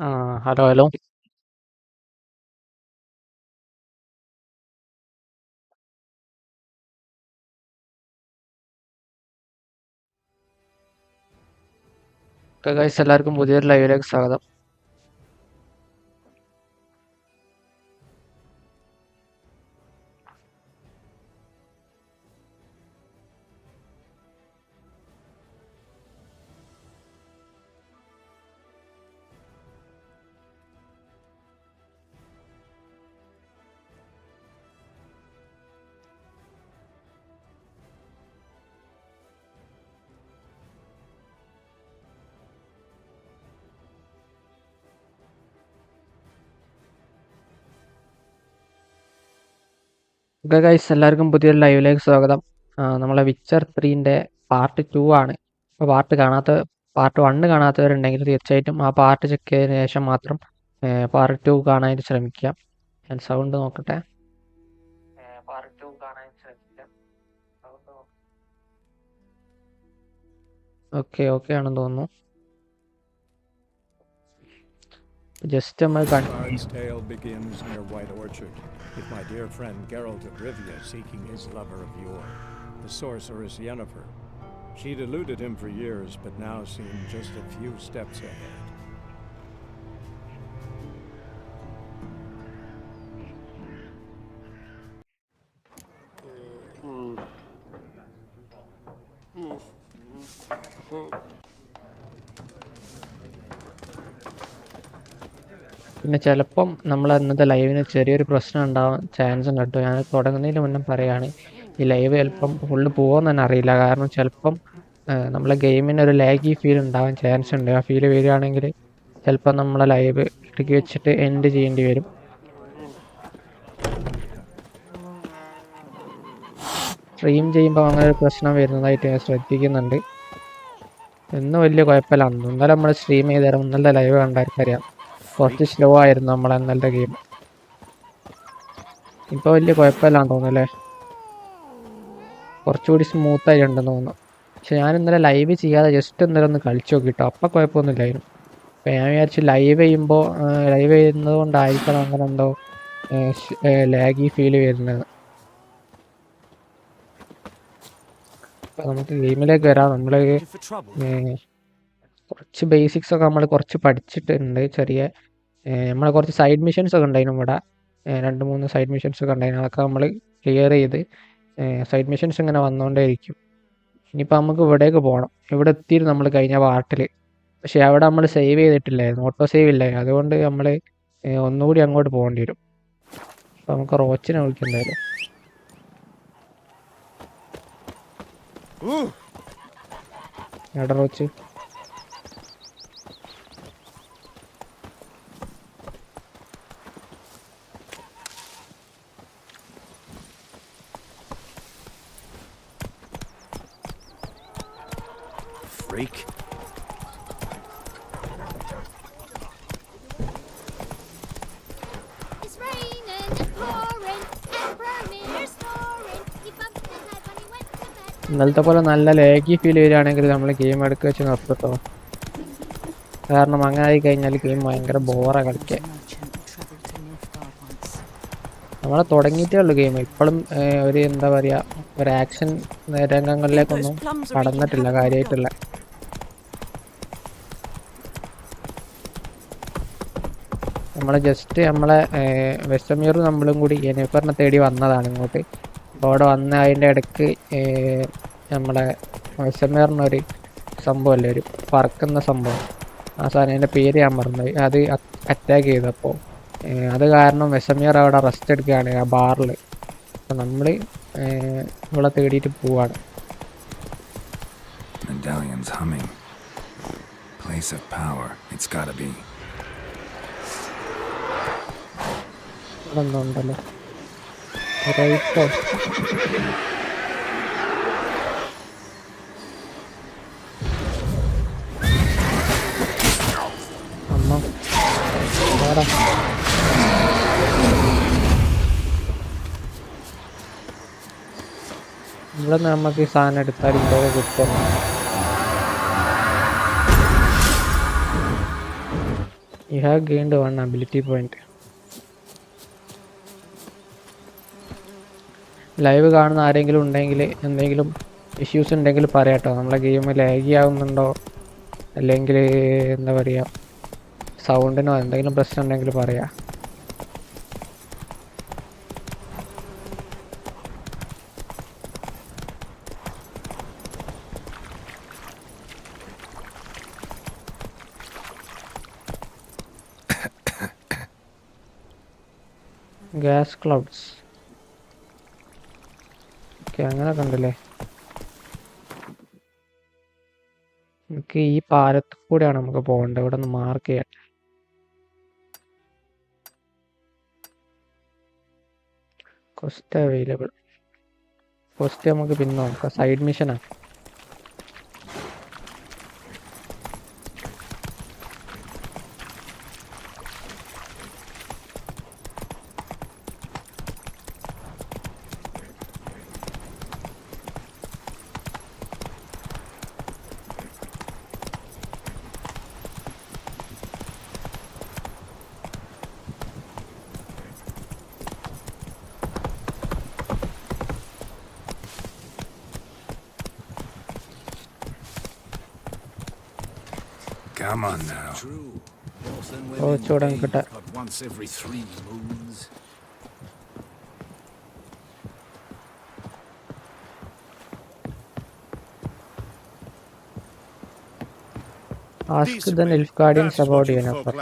Hello, hello. Okay, guys, എല്ലാവർക്കും പുതിയൊരു ലൈവിലേക്ക് സ്വാഗതം. Okay, guys, എല്ലാവർക്കും പുതിയൊരു ലൈവിലേക്ക് സ്വാഗതം. നമ്മളെ വിച്ചർ 3ൻ്റെ പാർട്ട് 2 ആണ്. അപ്പോൾ പാർട്ട് 1 കാണാത്തവരുണ്ടെങ്കിൽ തീർച്ചയായിട്ടും ആ പാർട്ട് ചെക്ക് ചെയ്തതിന് ശേഷം മാത്രം പാർട്ട് 2 കാണാനായിട്ട് ശ്രമിക്കുക. ഞാൻ സൗണ്ട് നോക്കട്ടെ. പാർട്ട് 2 കാണാനായിട്ട് ശ്രമിക്കാം. ഓക്കെ ആണെന്ന് തോന്നുന്നു. ജസ്റ്റ് നമ്മൾ Bard's tale begins near White Orchard, with my dear friend Geralt of Rivia seeking his lover of yore, the sorceress Yennefer. She'd eluded him for years, but now seemed just a few steps ahead. പിന്നെ ചിലപ്പം നമ്മൾ ഇന്നത്തെ ലൈവിന് ചെറിയൊരു പ്രശ്നം ഉണ്ടാവാൻ chance ഉണ്ട് കേട്ടോ. ഞാൻ തുടങ്ങുന്നതിന് മുന്നേ പറയുകയാണ്, ഈ ലൈവ് ചിലപ്പം ഫുള്ള് പോകുമെന്ന് തന്നെ അറിയില്ല. കാരണം ചിലപ്പം നമ്മളെ ഗെയിമിന് ഒരു ലാഗി ഫീൽ ഉണ്ടാവാൻ ചാൻസ് ഉണ്ട്. ആ ഫീൽ വരികയാണെങ്കിൽ ചിലപ്പം നമ്മളെ ലൈവ് ഇടുക്കി വെച്ചിട്ട് എൻഡ് ചെയ്യേണ്ടി വരും. സ്ട്രീം ചെയ്യുമ്പോൾ അങ്ങനെ ഒരു പ്രശ്നം വരുന്നതായിട്ട് ഞാൻ ശ്രദ്ധിക്കുന്നുണ്ട്. ഇന്ന് വലിയ കുഴപ്പമില്ല. ഇന്നലെ നമ്മൾ സ്ട്രീം ചെയ്തേരം ഇന്നലെ ലൈവ് കണ്ടായിരിക്കറിയാം, കുറച്ച് സ്ലോ ആയിരുന്നു നമ്മളെ ഇന്നലത്തെ ഗെയിം. ഇപ്പോൾ വലിയ കുഴപ്പമില്ലാന്ന് തോന്നുന്നു അല്ലേ, കുറച്ചുകൂടി സ്മൂത്തായിട്ടുണ്ടെന്ന് തോന്നുന്നു. പക്ഷെ ഞാൻ ഇന്നലെ ലൈവ് ചെയ്യാതെ ജസ്റ്റ് ഇന്നലെ ഒന്ന് കളിച്ചു നോക്കിട്ടോ, അപ്പം കുഴപ്പമൊന്നുമില്ലായിരുന്നു. അപ്പോൾ ഞാൻ വിചാരിച്ചു ലൈവ് ചെയ്യുന്നത് കൊണ്ടായിരിക്കണം അങ്ങനെ എന്തോ ലാഗി ഫീൽ വരുന്നത്. അപ്പോൾ നമുക്ക് ഗെയിമിലേക്ക് വരാം. നമ്മൾ കുറച്ച് ബേസിക്സ് ഒക്കെ നമ്മൾ കുറച്ച് പഠിച്ചിട്ടുണ്ട്. നമ്മളെ കുറച്ച് സൈഡ് മിഷൻസ് ഒക്കെ ഉണ്ടായിരുന്നു ഇവിടെ, 2-3 സൈഡ് മിഷൻസ് ഒക്കെ ഉണ്ടായിരുന്നു. അതൊക്കെ നമ്മൾ ക്ലിയർ ചെയ്ത് സൈഡ് മിഷൻസ് ഇങ്ങനെ വന്നുകൊണ്ടേയിരിക്കും. ഇനിയിപ്പോൾ നമുക്ക് ഇവിടേക്ക് പോകണം. ഇവിടെ എത്തിയിരുന്നു നമ്മൾ കഴിഞ്ഞ പാർട്ടിൽ, പക്ഷേ അവിടെ നമ്മൾ സേവ് ചെയ്തിട്ടില്ലായിരുന്നു, ഓട്ടോ സേവ് ഇല്ലായിരുന്നു. അതുകൊണ്ട് നമ്മൾ ഒന്നുകൂടി അങ്ങോട്ട് പോകേണ്ടി വരും. അപ്പോൾ നമുക്ക് റോച്ചിനെ വിളിക്കണ്ടായിരുന്നു. എവിടെ Roach? Freak. It's raining and pouring and burning and snoring. He bumped his head when he went to bed. ഇന്നലത്തെ പോലെ നല്ല ലാഗി ഫീൽ വരികയാണെങ്കിൽ നമ്മൾ ഗെയിം എടുക്കുക വെച്ച് നിർത്തട്ടോ. കാരണം അങ്ങനെ ആയി കഴിഞ്ഞാൽ ഗെയിം ഭയങ്കര ബോറാണ് കളിക്കാൻ. നമ്മളെ തുടങ്ങിയിട്ടേ ഉള്ളൂ ഗെയിം. ഇപ്പോഴും ഒരു എന്താ പറയുക, ഒരു ആക്ഷൻ രംഗങ്ങളിലേക്കൊന്നും കടന്നിട്ടില്ല കാര്യമായിട്ടുള്ള. നമ്മളെ വെസ്റ്റമീർ നമ്മളും കൂടി യെനിഫറിനെ തേടി വന്നതാണ് ഇങ്ങോട്ട്. അപ്പോൾ അവിടെ വന്ന അതിൻ്റെ ഇടയ്ക്ക് നമ്മളെ വെസ്റ്റമീറിനൊരു സംഭവമല്ലേ, ഒരു പറക്കുന്ന സംഭവം, ആ സാധനം അതിൻ്റെ പേര് ഞാൻ മറന്നുപോയി, അത് അറ്റാക്ക് ചെയ്തപ്പോൾ അത് കാരണം വെസ്റ്റമീർ അവിടെ റെസ്റ്റ് എടുക്കുകയാണ് ആ ബാറിൽ. അപ്പോൾ നമ്മൾ ഇവിടെ തേടിയിട്ട് പോവാണ്. Medallion's humming. Place of power. It's gotta be. ഇവിടെ എന്തോ ഉണ്ടല്ലോ, റൈറ്റോ. അമ്മ വേറെ ഇവിടെ നമുക്ക് ഈ സാധനം എടുത്താൽ ഇവിടെ കിട്ടും. You have gained 1 ability point. Live കാണുന്ന ആരെങ്കിലും ഉണ്ടെങ്കിൽ എന്തെങ്കിലും ഇഷ്യൂസ് ഉണ്ടെങ്കിൽ പറയാട്ടോ. നമ്മളെ ഗെയിം ലാഗി ആവുന്നുണ്ടോ അല്ലെങ്കിൽ എന്താ പറയുക സൗണ്ടിനോ എന്തെങ്കിലും പ്രശ്നം ഉണ്ടെങ്കിൽ പറയാം. ഗ്യാസ് ക്ലൗഡ്സ് ഓക്കെ, അങ്ങനെ കണ്ടല്ലേ. നമുക്ക് ഈ പാലത്തിൽ കൂടെയാണ് നമുക്ക് പോകേണ്ടത്. ഇവിടെ ഒന്ന് മാർക്ക് ചെയ്യാം. Cost available. കോസ്റ്റ് നമുക്ക് പിന്നെ നോക്കാം. സൈഡ് മിഷനാണ്. Come on now. കുറച്ചുകൂടെ കിട്ടാം. Once every 3 moons. Ask the Nilfgaardians about Yennefer.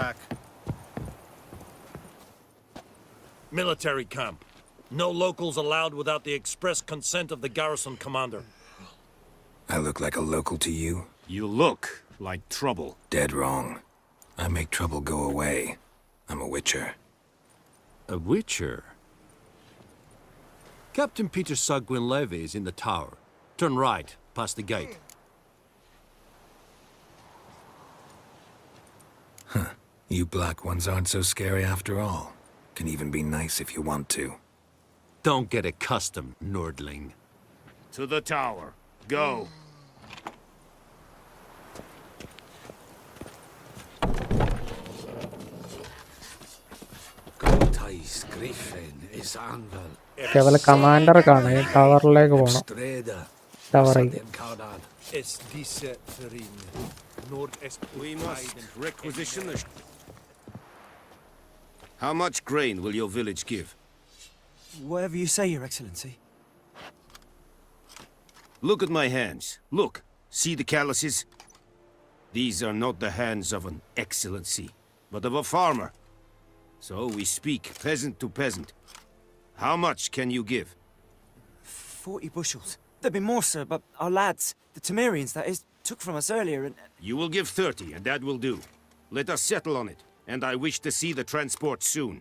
Military camp. No locals allowed without the express consent of the garrison commander. I look like a local to you? You look like trouble. Dead wrong. I make trouble go away. I'm a witcher. A witcher? Captain Peter Sagwin Levy is in the tower. Turn right, past the gate. Huh. You black ones aren't so scary after all. Can even be nice if you want to. Don't get accustomed, Nordling. To the tower. Go. കേവല കമാൻഡറെ കാണാം. ഈ ടവറിലേക്ക് പോകണം. ടവറിൽ We must requisition the... How much grain will your village give? Whatever you say, Your Excellency. Look at my hands. Look. See the calluses? These are not the hands of an excellency, but of a farmer. So we speak peasant to peasant. How much can you give? 40 bushels. There'd be more, sir, but our lads, the Temerians, that is, took from us earlier and... You will give 30, and that will do. Let us settle on it, and I wish to see the transport soon.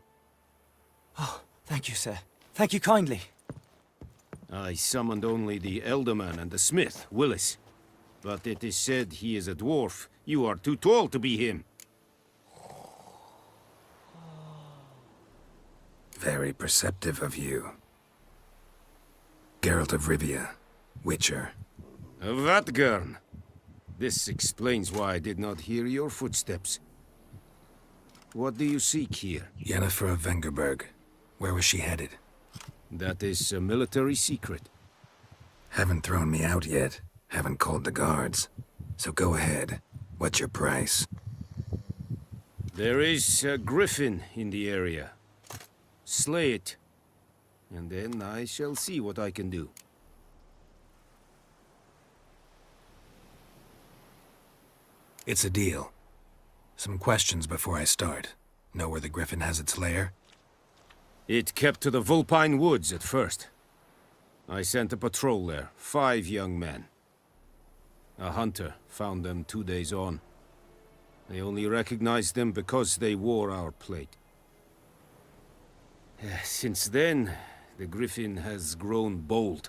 Oh, thank you, sir. Thank you kindly. I summoned only the elderman and the smith, Willis. But it is said he is a dwarf. You are too tall to be him. Very perceptive of you. Geralt of Rivia, Witcher. Vatgern. This explains why I did not hear your footsteps. What do you seek here? Yennefer of Vengerberg. Where was she headed? That is a military secret. Haven't thrown me out yet. Haven't called the guards. So go ahead. What's your price? There is a griffin in the area. Slay it, and then I shall see what I can do. It's a deal. Some questions before I start. Know where the griffin has its lair? It kept to the Vulpine Woods at first. I sent a patrol there, 5 young men. A hunter found them 2 days on. I only recognized them because they wore our plate. Since then, the griffin has grown bold.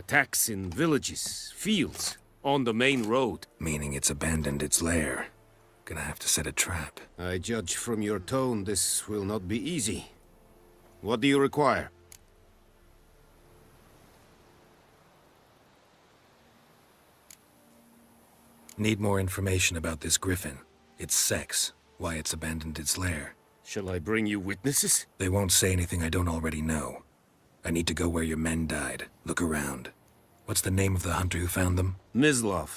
Attacks in villages, fields, on the main road. Meaning it's abandoned its lair. Gonna have to set a trap. I judge from your tone this will not be easy. What do you require? Need more information about this griffin. Its sex. why it's abandoned its lair. Shall I bring you witnesses? They won't say anything I don't already know. I need to go where your men died. Look around. What's the name of the hunter who found them? Mislov.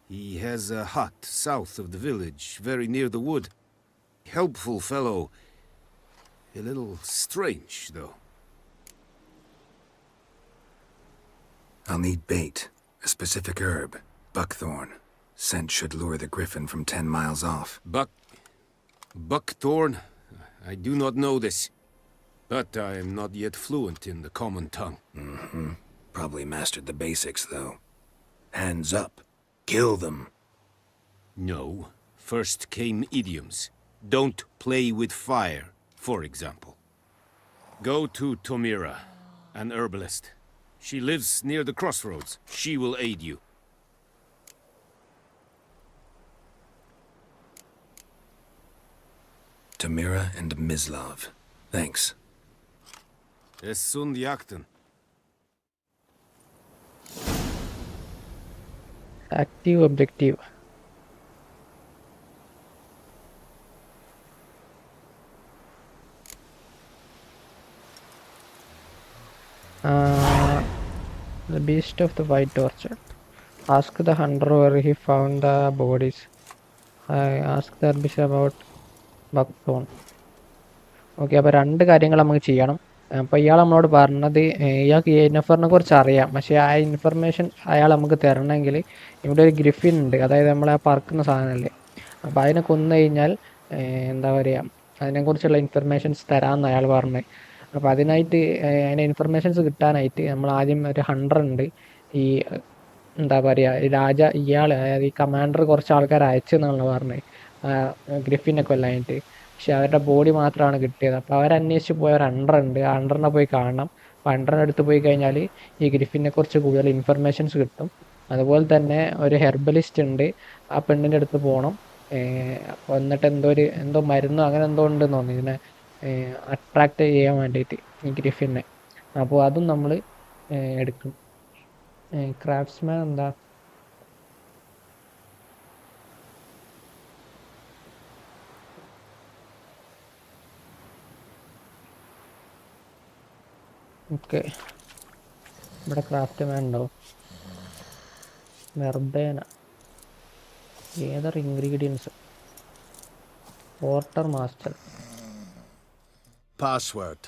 He has a hut south of the village, very near the wood. Helpful fellow. A little strange, though. I'll need bait. A specific herb. Buckthorn. Scent should lure the griffin from 10 miles off. Buckthorn? I do not know this. But I am not yet fluent in the common tongue. Mm-hmm. Probably mastered the basics, though. Hands up. Kill them. No. First came idioms. Don't play with fire, for example. Go to Tomira, an herbalist. She lives near the crossroads. She will aid you. Tamira and Mislov. Thanks. Es sunt jakten. Active objective. The beast of the white orchard. Ask the hunter where he found the bodies. I asked the bishop about buckthorn. Okay, അപ്പോൾ 2 കാര്യങ്ങൾ നമുക്ക് ചെയ്യണം. അപ്പോൾ ഇയാൾ നമ്മളോട് പറഞ്ഞത് ഇയാൾക്ക് യെനഫറിനെ കുറിച്ച് അറിയാം, പക്ഷേ ആ ഇൻഫർമേഷൻ അയാൾ നമുക്ക് തരണമെങ്കിൽ ഇവിടെ ഒരു ഗ്രിഫിൻ ഉണ്ട്, അതായത് നമ്മളെ ആ പറക്കുന്ന സാധനമല്ലേ, അപ്പോൾ അതിനെ കൊന്നു കഴിഞ്ഞാൽ എന്താ പറയുക, അതിനെക്കുറിച്ചുള്ള ഇൻഫർമേഷൻസ് തരാമെന്ന് അയാൾ പറഞ്ഞത്. അപ്പോൾ അതിനായിട്ട് അതിൻ്റെ ഇൻഫർമേഷൻസ് കിട്ടാനായിട്ട് നമ്മൾ ആദ്യം ഒരു ഹണ്ടർ ഉണ്ട്, ഈ എന്താ പറയുക ഇയാൾ അതായത് ഈ കമാൻഡർ കുറച്ച് ആൾക്കാർ അയച്ചെന്നാണ് പറഞ്ഞത് ഗ്രിഫിനെ കൊല്ലാനായിട്ട്. പക്ഷെ അവരുടെ ബോഡി മാത്രമാണ് കിട്ടിയത്. അപ്പോൾ അവരന്വേഷിച്ച് പോയ ഒരു അണ്ടറുണ്ട്, ആ അണ്ടറിനെ പോയി കാണണം. അപ്പോൾ അണ്ടറിൻ്റെ അടുത്ത് പോയി കഴിഞ്ഞാൽ ഈ ഗ്രിഫിനെ കുറിച്ച് കൂടുതൽ ഇൻഫർമേഷൻസ് കിട്ടും. അതുപോലെ തന്നെ ഒരു ഹെർബലിസ്റ്റ് ഉണ്ട്, ആ പെണ്ണിൻ്റെ അടുത്ത് പോകണം. അപ്പോൾ എന്നിട്ട് എന്തോ മരുന്നോ അങ്ങനെ എന്തോ ഉണ്ടെന്ന് തോന്നി ഇതിനെ അട്രാക്റ്റ് ചെയ്യാൻ വേണ്ടിയിട്ട് ഈ ഗ്രിഫിനെ. അപ്പോൾ അതും നമ്മൾ എടുക്കും. ക്രാഫ്റ്റ്സ്മാൻ എന്താ, ഓക്കെ, ഇവിടെ ക്രാഫ്റ്റ് മാൻ ഉണ്ടാവും. വെർബേന, ഏതൊരു ingredients, water master. Password.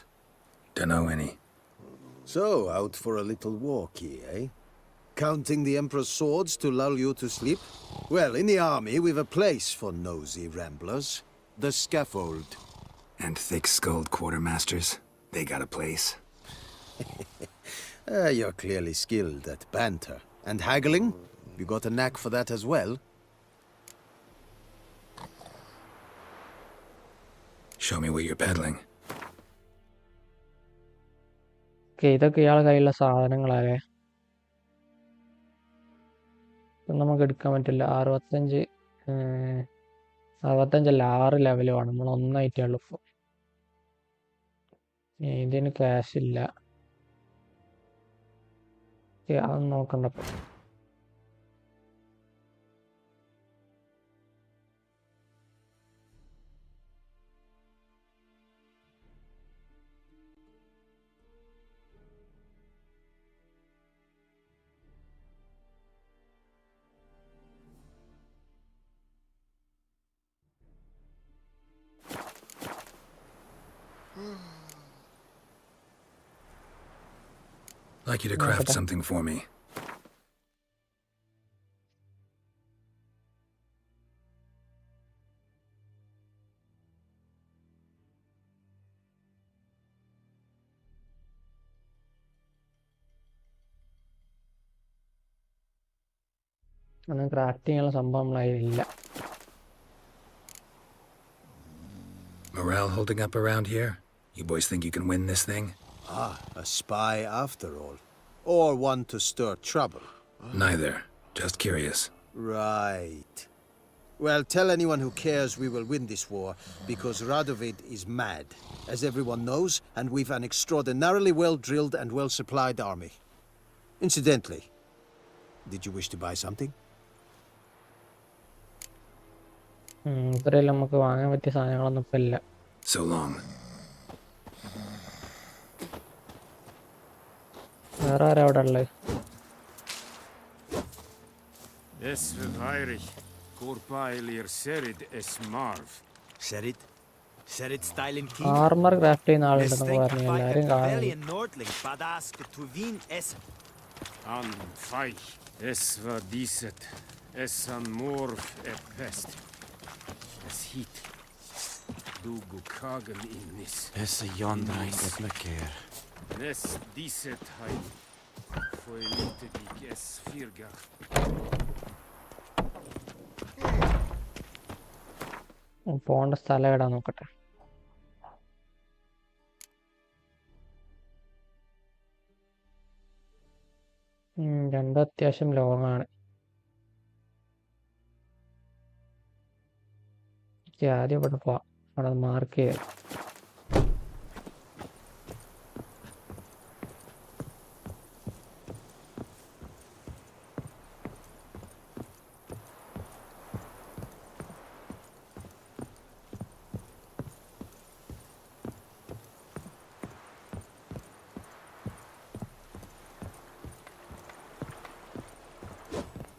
Dunno any. So, out for a little walkie, eh? Counting the Emperor's swords to lull you to sleep? Well, in the army, we've a place for nosy ramblers. The scaffold. And thick-skulled quartermasters. They got a place. You're clearly skilled at banter. And haggling? You got a knack for that as well? Show me what you're peddling. Okay, ഇതൊക്കെ ഇയാളുടെ കയ്യിലുള്ള സാധനങ്ങളാണ്. ഇപ്പം നമുക്ക് എടുക്കാൻ പറ്റില്ല. 65 65 6 level വേണം, നമ്മൾ 1 ആയിട്ടേ ഉള്ളൂ ഇപ്പോൾ. ഇതിന് ക്യാഷ് ഇല്ല, അതൊന്നും നോക്കണ്ടപ്പോൾ. Like you to craft something for me. ഒന്നും ക്രാഫ്റ്റ് ചെയ്യാനുള്ള സംഭവം നമ്മളതിലില്ല. Morale holding up around here? You boys think you can win this thing? Ah, a spy after all. Or one to stir trouble. Neither. Just curious. Right. Well, tell anyone who cares we will win this war, because Radovid is mad, as everyone knows, and we've an extraordinarily well-drilled and well-supplied army. Incidentally, did you wish to buy something? ഇത്രയും നമുക്ക് വാങ്ങാൻ പറ്റിയ സാധനങ്ങളൊന്നും ഇപ്പം ഇല്ല. So long. വേറെ ആരാ അവിടെ ഉള്ളത്? Es verweirig. Korpailir serid es marv. Sherid? Sherid stylen key? Armour craft ചെയ്യുന്ന ആളുണ്ടെന്നൊക്കെ പറഞ്ഞു, എല്ലാവരും കാണുന്നു. Rebellion Nordling badass getuvin essen. An feich. Es var diset. Es an morv et pest. Es hit. Dugu kagen innis. Esse jondrein etleker. Nes diset hai. Foi lite dik es firgar. പോകേണ്ട സ്ഥലം എവിടാ നോക്കട്ടെ. രണ്ടും അത്യാവശ്യം long ആണ്. ആദ്യം ഇവിടെ പോവാം, അവിടെ മാർക്ക് ചെയ്യാം.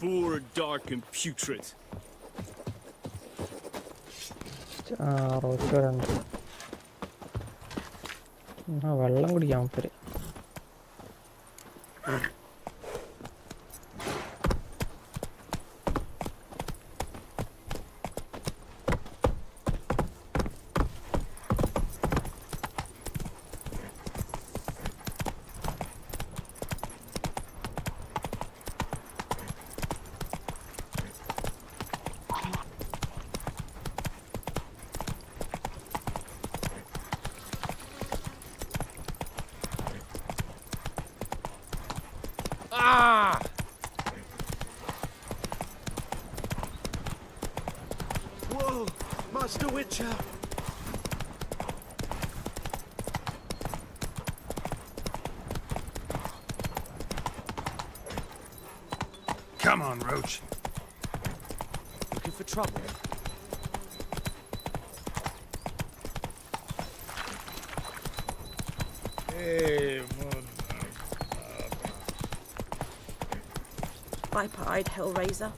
Poor, dark, and putrid. Rose വരണ്ട. വെള്ളം കുടിക്കാൻ പറ്റും. Whoa! Master Witcher! Come on, Roach. Looking for trouble? Viper-eyed Hellraiser.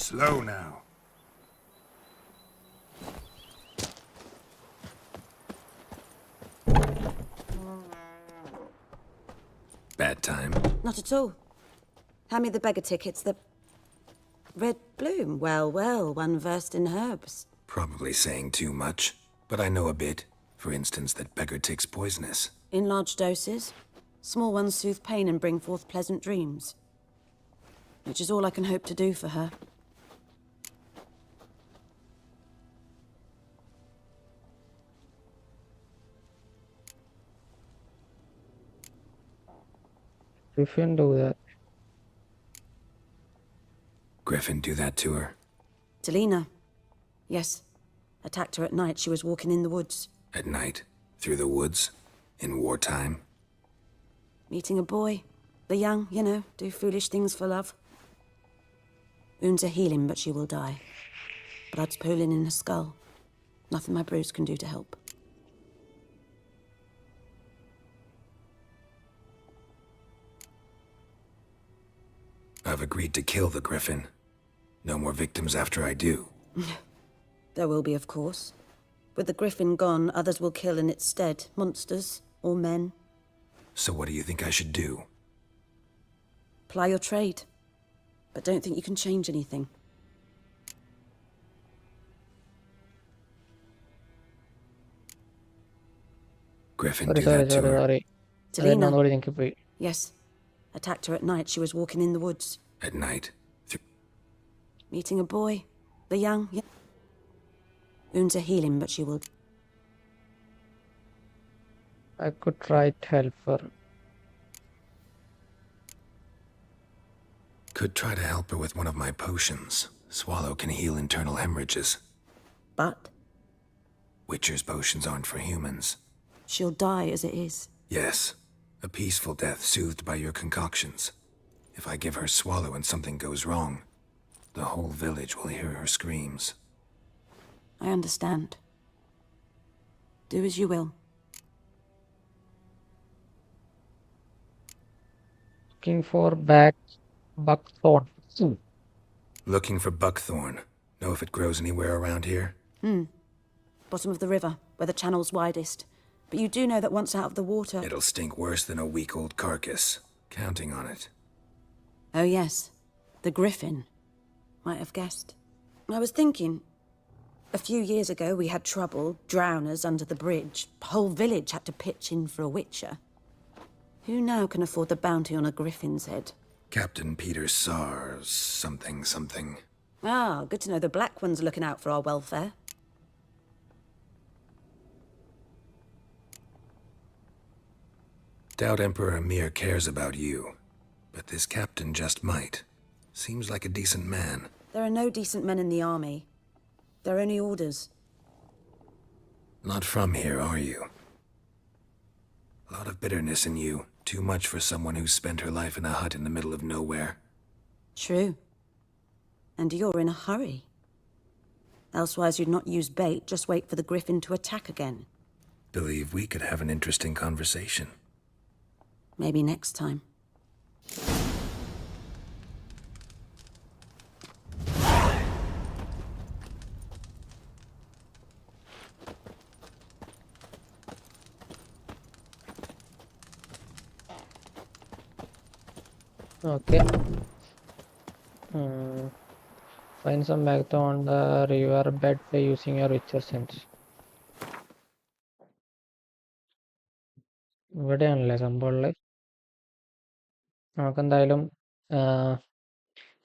Slow now. Bad time. Not at all. Hand me the beggar tickets, the... Red bloom. Well, well, one versed in herbs. Probably saying too much, but I know a bit. For instance, that beggar tick's poisonous. In large doses. Small ones soothe pain and bring forth pleasant dreams. Which is all I can hope to do for her. Griffin do that. Griffin do that to her? Delina. Yes. Attacked her at night. She was walking in the woods. At night? Through the woods? In wartime? Meeting a boy. The young, you know, do foolish things for love. Wounds are healing, but she will die. Blood's pooling in her skull. Nothing my bruise can do to help. I've agreed to kill the Griffin. No more victims after I do. There will be, of course. With the Griffin gone, others will kill in its stead. Monsters, or men. So what do you think I should do? Ply your trade. But don't think you can change anything. Griffin do that to her? Sorry. Delina. Yes. Attacked her at night. She was walking in the woods. At night? Meeting a boy. The young, yeah. Wounds are healing, but she will... I could try to help her. Could try to help her with one of my potions. Swallow can heal internal hemorrhages. But Witcher's potions aren't for humans. she'll die as it is. Yes. A peaceful death soothed by your concoctions. If I give her Swallow and something goes wrong, The whole village will hear her screams. I understand. Do as you will. Looking for buckthorn. Looking for buckthorn. Know if it grows anywhere around here? Bottom of the river, where the channel's widest. But you do know that once out of the water... It'll stink worse than a week-old carcass. Counting on it. Oh yes, the griffin. Might have guessed. I was thinking, a few years ago we had trouble, drowners under the bridge. Whole village had to pitch in for a witcher. Who now can afford the bounty on a griffin's head? Captain Peter Sars, something. Ah, good to know the Black One's looking out for our welfare. Doubt Emperor Emir cares about you. But this captain just might. Seems like a decent man. There are no decent men in the army. They're only orders. Not from here, are you? A lot of bitterness in you. Too much for someone who's spent her life in a hut in the middle of nowhere. True. And you're in a hurry. Elsewise you'd not use bait, just wait for the griffin to attack again. Believe we could have an interesting conversation. Maybe next time. Okay. Find some back on the river bed by using your richer sense. ഇവിടെയാണല്ലേ സംഭവമുള്ളത്. നമുക്കെന്തായാലും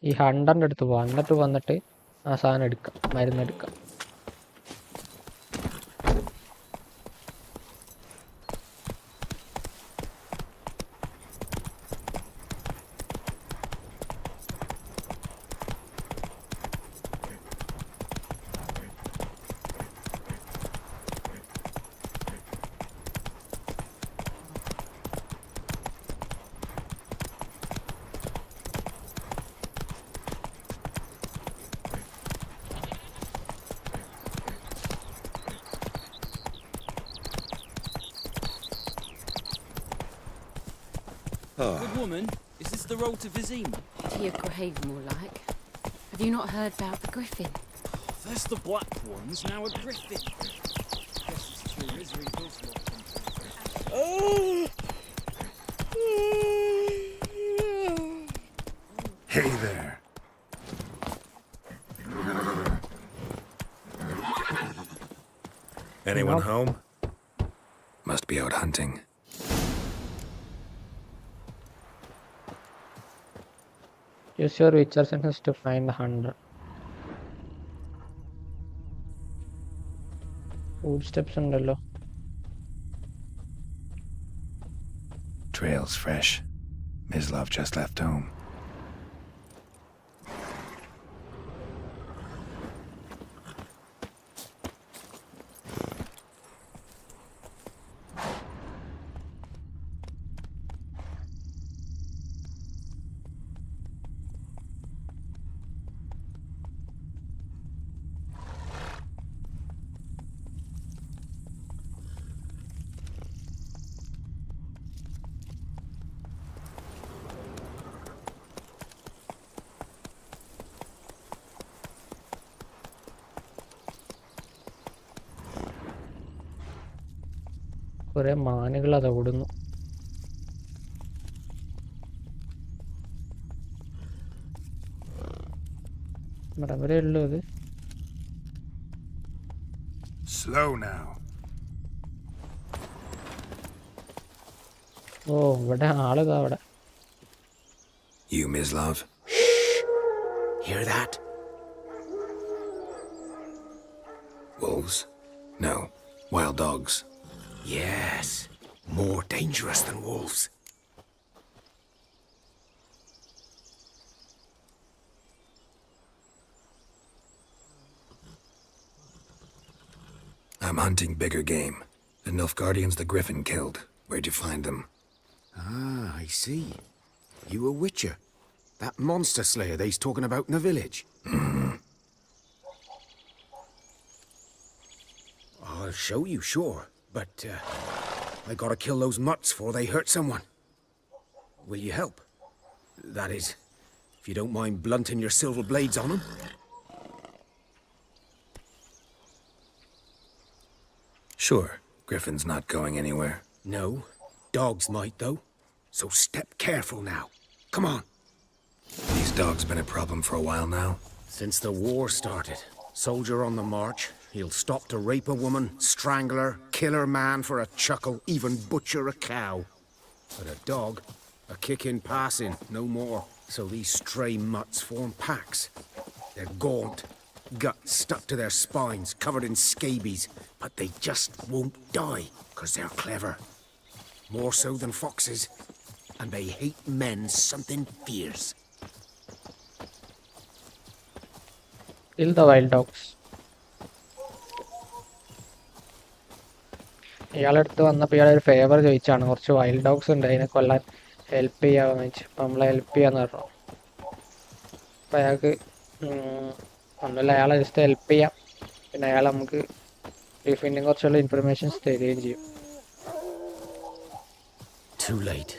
ഈ ഹണ്ടറിൻ്റെ അടുത്ത് പോവാം. എന്നിട്ട് വന്നിട്ട് ആ സാധനം എടുക്കാം, മരുന്നെടുക്കാം. Good woman, is this the road to Vizim? To your grave, more like. Have you not heard about the griffin? There's the black ones, now a griffin. Guess it's true, misery does look Hey there. Anyone home? Must be out hunting. Use your richer senses to find the hunter. Footsteps ഉണ്ടല്ലോ. Trail's fresh. Mislav just left home. കുറെ മാനുകൾ അത് ഓടുന്നു. ഇവിടെ ഉള്ളൂ ഇത്. Slow now. ഓ ഇവിടെ ആളുക അവിടെ. You, Mislav? Hear that? Wolves? No. Wild dogs. Yes. More dangerous than wolves. I'm hunting bigger game. The Nilfgaardians the Griffin killed. Where'd you find them? Ah, I see. You a witcher. That monster slayer they's talking about in the village. I'll show you, sure. But, I gotta kill those mutts before they hurt someone. Will you help? That is, if you don't mind blunting your silver blades on them. Sure, Griffin's not going anywhere. No, dogs might, though. So step careful now. Come on. These dogs been a problem for a while now. Since the war started, soldier on the march, he'll stop to rape a woman, strangle her, kill her man for a chuckle, even butcher a cow. But a dog, a kick in passing, no more. So these stray mutts form packs. They're gaunt, guts stuck to their spines, covered in scabies, but they just won't die, 'cause they're clever. More so than foxes, and they hate men something fierce. Kill the wild dogs. ഇയാളെടുത്ത് വന്നപ്പോൾ ഇയാളൊരു favour ചോദിച്ചാണ്, കുറച്ച് wild dogs ഉണ്ട്, അതിനെ കൊല്ലാൻ help ചെയ്യാമെന്ന് ചോദിച്ചു. അപ്പം നമ്മളെ ഹെൽപ്പ് ചെയ്യാന്ന് പറഞ്ഞു. അപ്പം അയാൾക്ക് ഒന്നുമില്ല, അയാളെ ജസ്റ്റ് ഹെൽപ്പ് ചെയ്യാം. പിന്നെ അയാൾ നമുക്ക് ഡിഫിനെ കുറിച്ചുള്ള ഇൻഫർമേഷൻസ് തരികയും ചെയ്യും. Too late.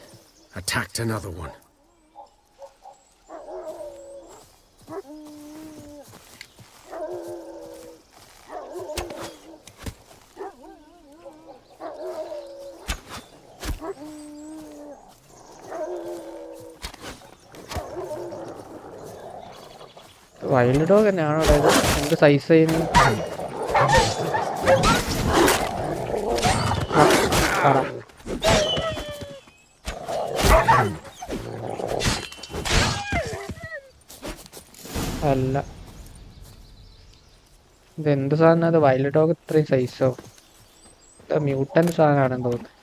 Attacked another one. Wild dog തന്നെയാണോ അതായത് എന്ത് സൈസ് ചെയ്യുന്നു? അല്ല, ഇതെന്ത് സാധനം? അത് വൈൽഡ് ഡോഗ് ഇത്രയും സൈസോ? മ്യൂട്ടൻ സാധനമാണെന്ന് തോന്നുന്നു.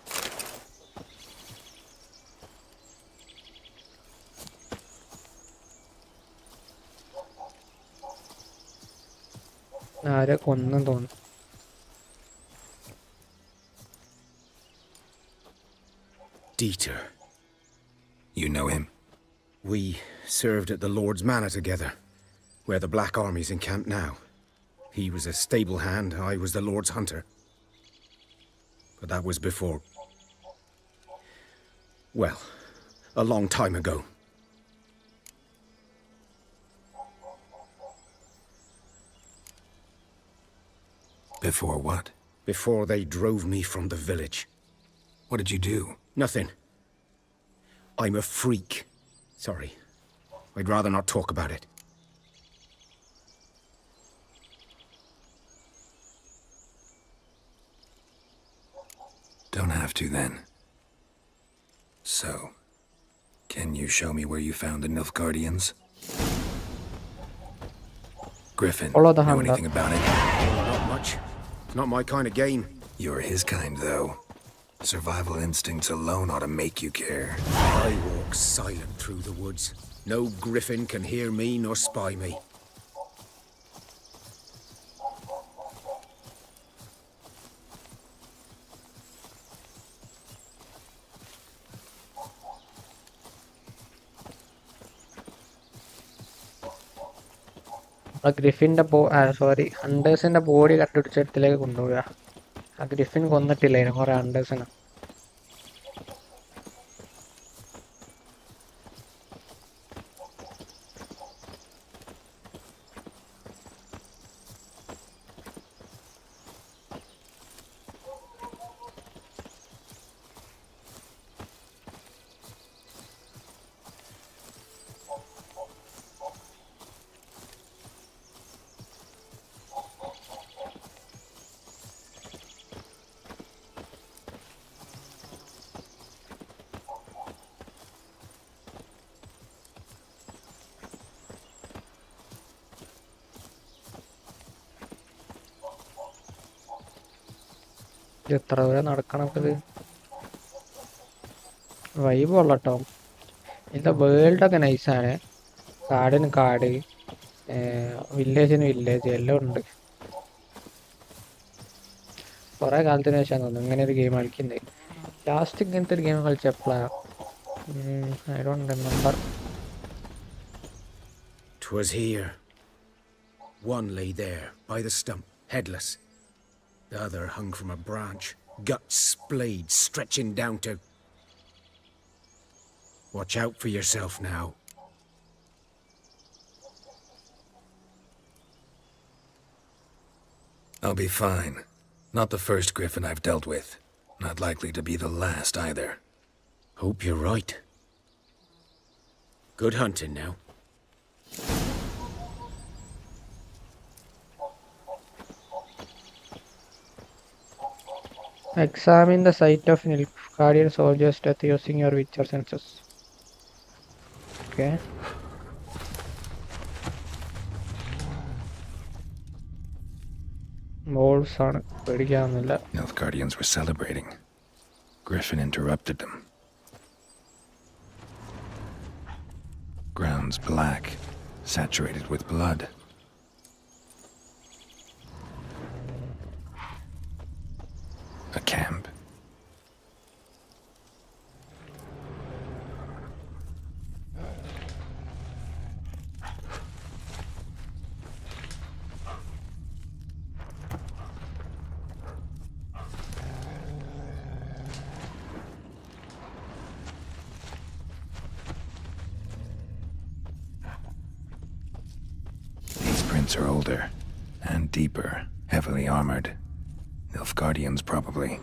ആരെ കൊന്നും തോന്നുന്നു. Dieter. You know him? We served at the Lord's Manor together, where the Black Army's encamped now. He was a stable hand, I was the Lord's hunter. But that was before... well, a long time ago. Before what? Before they drove me from the village. What did you do? Nothing. I'm a freak. Sorry. I'd rather not talk about it. Don't have to, then. So, can you show me where you found the Nilfgaardians? Griffin, Follow the know hunter. anything about it? Not much. It's not my kind of game. You're his kind, though. Survival instincts alone ought to make you care. I walk silent through the woods. No griffin can hear me nor spy me. ആ ഗ്രിഫിൻ്റെ ഹണ്ടേഴ്സിൻ്റെ body കണ്ടുപിടിച്ചിടത്തിലേക്ക് കൊണ്ടുപോവുക. ആ Griffin കൊന്നിട്ടില്ലായിരുന്നു കുറേ ഹണ്ടേഴ്സിനെ. എത്ര ദൂരം നടക്കണം ഇത്? Vibe കൊള്ളട്ടോ. ഇതിൻ്റെ വേൾഡൊക്കെ നൈസാണ്. കാടിന് കാട്, വില്ലേജിന് വില്ലേജ് എല്ലാം ഉണ്ട്. കുറേ കാലത്തിന് ശേഷം തോന്നുന്നു ഇങ്ങനെ ഒരു ഗെയിം കളിക്കുന്നത്. ലാസ്റ്റ് ഇങ്ങനത്തെ ഒരു ഗെയിം കളിച്ചപ്പോഴാണ് I don't remember. 'Twas here, One lay there, by the stump, headless. The other hung from a branch, guts splayed, stretching down to... Watch out for yourself now. I'll be fine. Not the first griffin I've dealt with. Not likely to be the last either. Hope you're right. Good hunting now. Examine the site of Nilfgaardian soldier's death using your Witcher senses. Okay. Wolves ആണ് പേടിക്കാവുന്നില്ല. Nilfgaardians were celebrating. Griffin interrupted them. Ground's black, saturated with blood. A camp. These prints are older and deeper, heavily armored. Nilfgaardians, probably.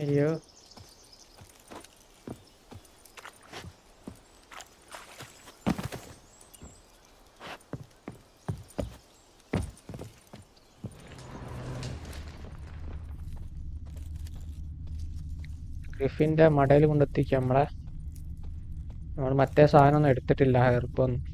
അയ്യോ ഗ്രിഫിന്റെ മടയിൽ കൊണ്ടെത്തിക്കാം നമ്മളെ. നമ്മൾ മറ്റേ സാധനം ഒന്നും എടുത്തിട്ടില്ല, ഹെർബൊന്നും.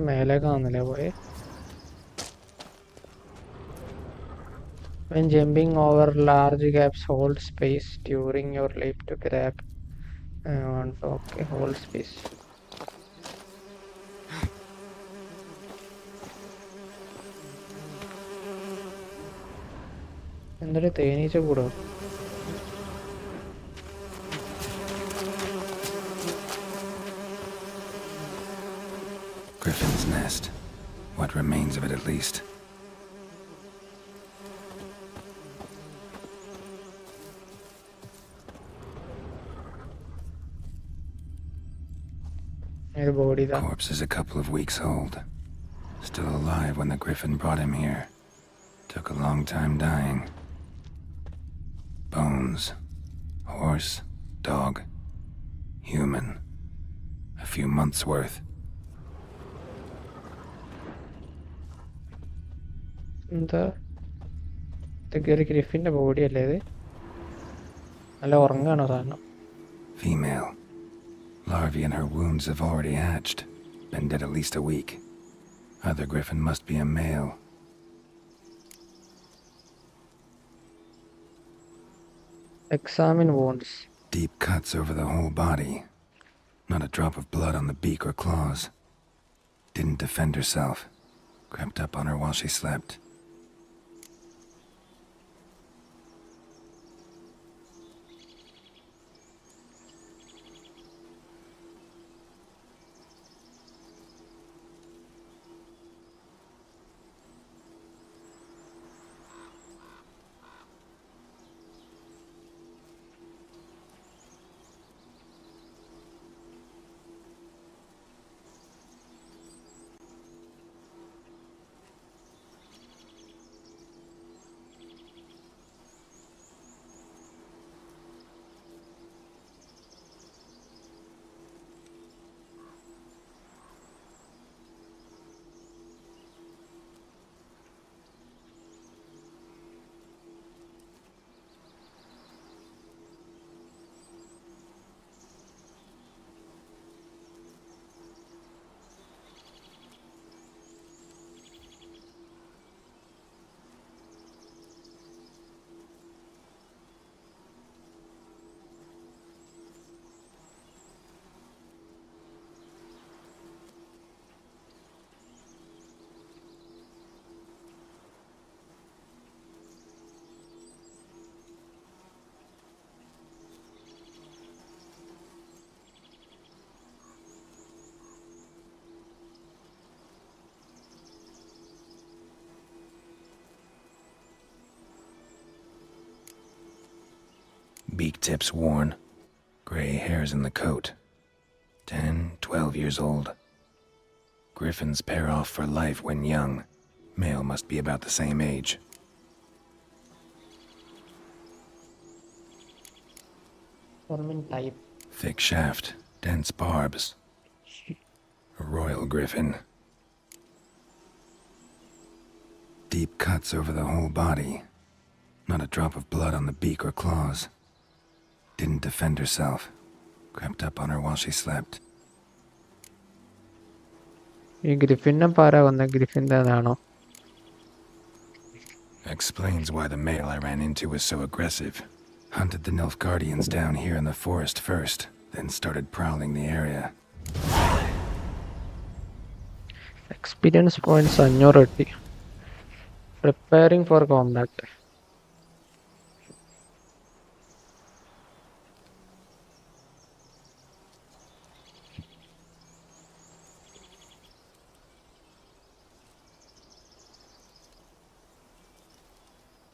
മേലേക്ക് വന്നില്ലേ പോയി. When jumping over large gaps, hold space during your leap to grab. Okay, hold space. എന്തൊരു തേനീച്ച കൂടോ. Griffin's nest. What remains of it, at least. Corpse is a couple of weeks old. Still alive when the griffin brought him here. Took a long time dying. Bones. Horse. Dog. Human. A few months' worth. എന്താ ഇതൊക്കെ ഗ്രിഫിന്റെ body അല്ലേ ഇത്? നല്ല ഉറങ്ങാണോ സാധനം? Female. Larvae in her wounds have already hatched. Been dead at least a week. Other griffin must be a male. Examine wounds. Deep cuts over the whole body. Not a drop of blood on the beak or claws. Didn't defend herself. Crept up on her while she slept. Beak tips worn. Gray hairs in the coat. 10, 12 years old. Griffins pair off for life when young. Male must be about the same age. Ornament type. Thick shaft, dense barbs. A royal griffin. Deep cuts over the whole body. Not a drop of blood on the beak or claws. Didn't defend herself. Crept up on her while she slept. ഈ ഗ്രിഫിനെ para വന്ന ഗ്രിഫിൻ്റെ ആണോ? Explains why the male I ran into was so aggressive. Hunted the Nilfgaardians down here in the forest first, then started prowling the area. Experience points 500 കിട്ടി. Preparing for compact.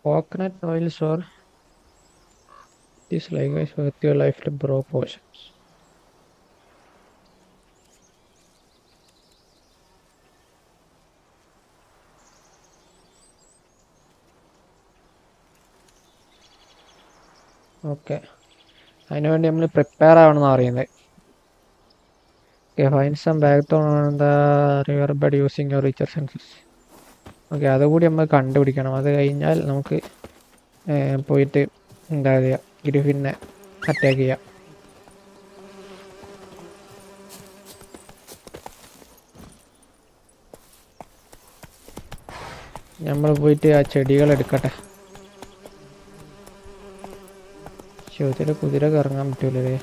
Coconut oil store. This likewise worth your life to bro potions. Okay. അതിനുവേണ്ടി നമ്മൾ prepare ആവണമെന്ന് പറയുന്നത്. Find some back on the river bed using your richer senses. Okay, അതുകൂടി നമ്മൾ കണ്ടുപിടിക്കണം. അത് കഴിഞ്ഞാൽ നമുക്ക് പോയിട്ട് എന്താ പറയുക, ഗ്രിഫിനെ അറ്റാക്ക് ചെയ്യാം. നമ്മൾ പോയിട്ട് ആ ചെടികൾ എടുക്കട്ടെ. ചോദ്യത്തിൽ കുതിര കറങ്ങാൻ പറ്റൂലേ?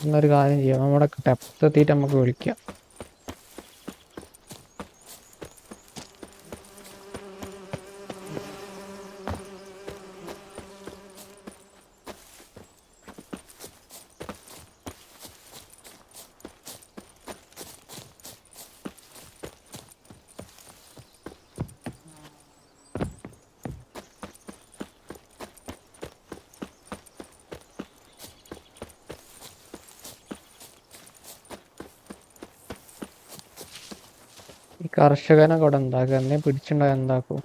എന്നൊരു കാര്യം ചെയ്യാം, നമ്മുടെ ഡെപ്ത് എത്തിയിട്ട് നമുക്ക് വിളിക്കാം. ഈ കർഷകനെ കൂടെ എന്താക്കുക, എന്നെ പിടിച്ചിട്ടുണ്ടാകും എന്താക്കും?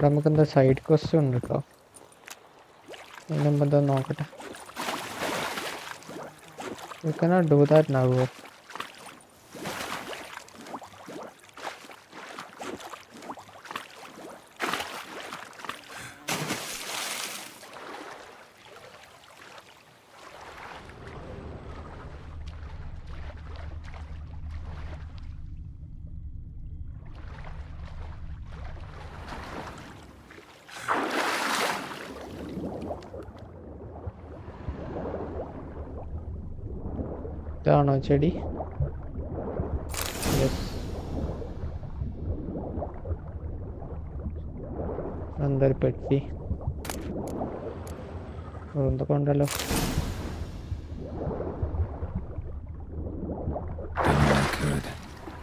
ഇവിടെ നമുക്കെന്താ സൈഡ് ക്വസ്റ്റ് ഉണ്ട് കേട്ടോ. അതിന് മുമ്പ് എന്താ നോക്കട്ടെ. You cannot do that now. ഇതാണോ ചെടി? യെസ്. എന്തൊരു പെട്ടി എന്തൊക്കെ ഉണ്ടല്ലോ.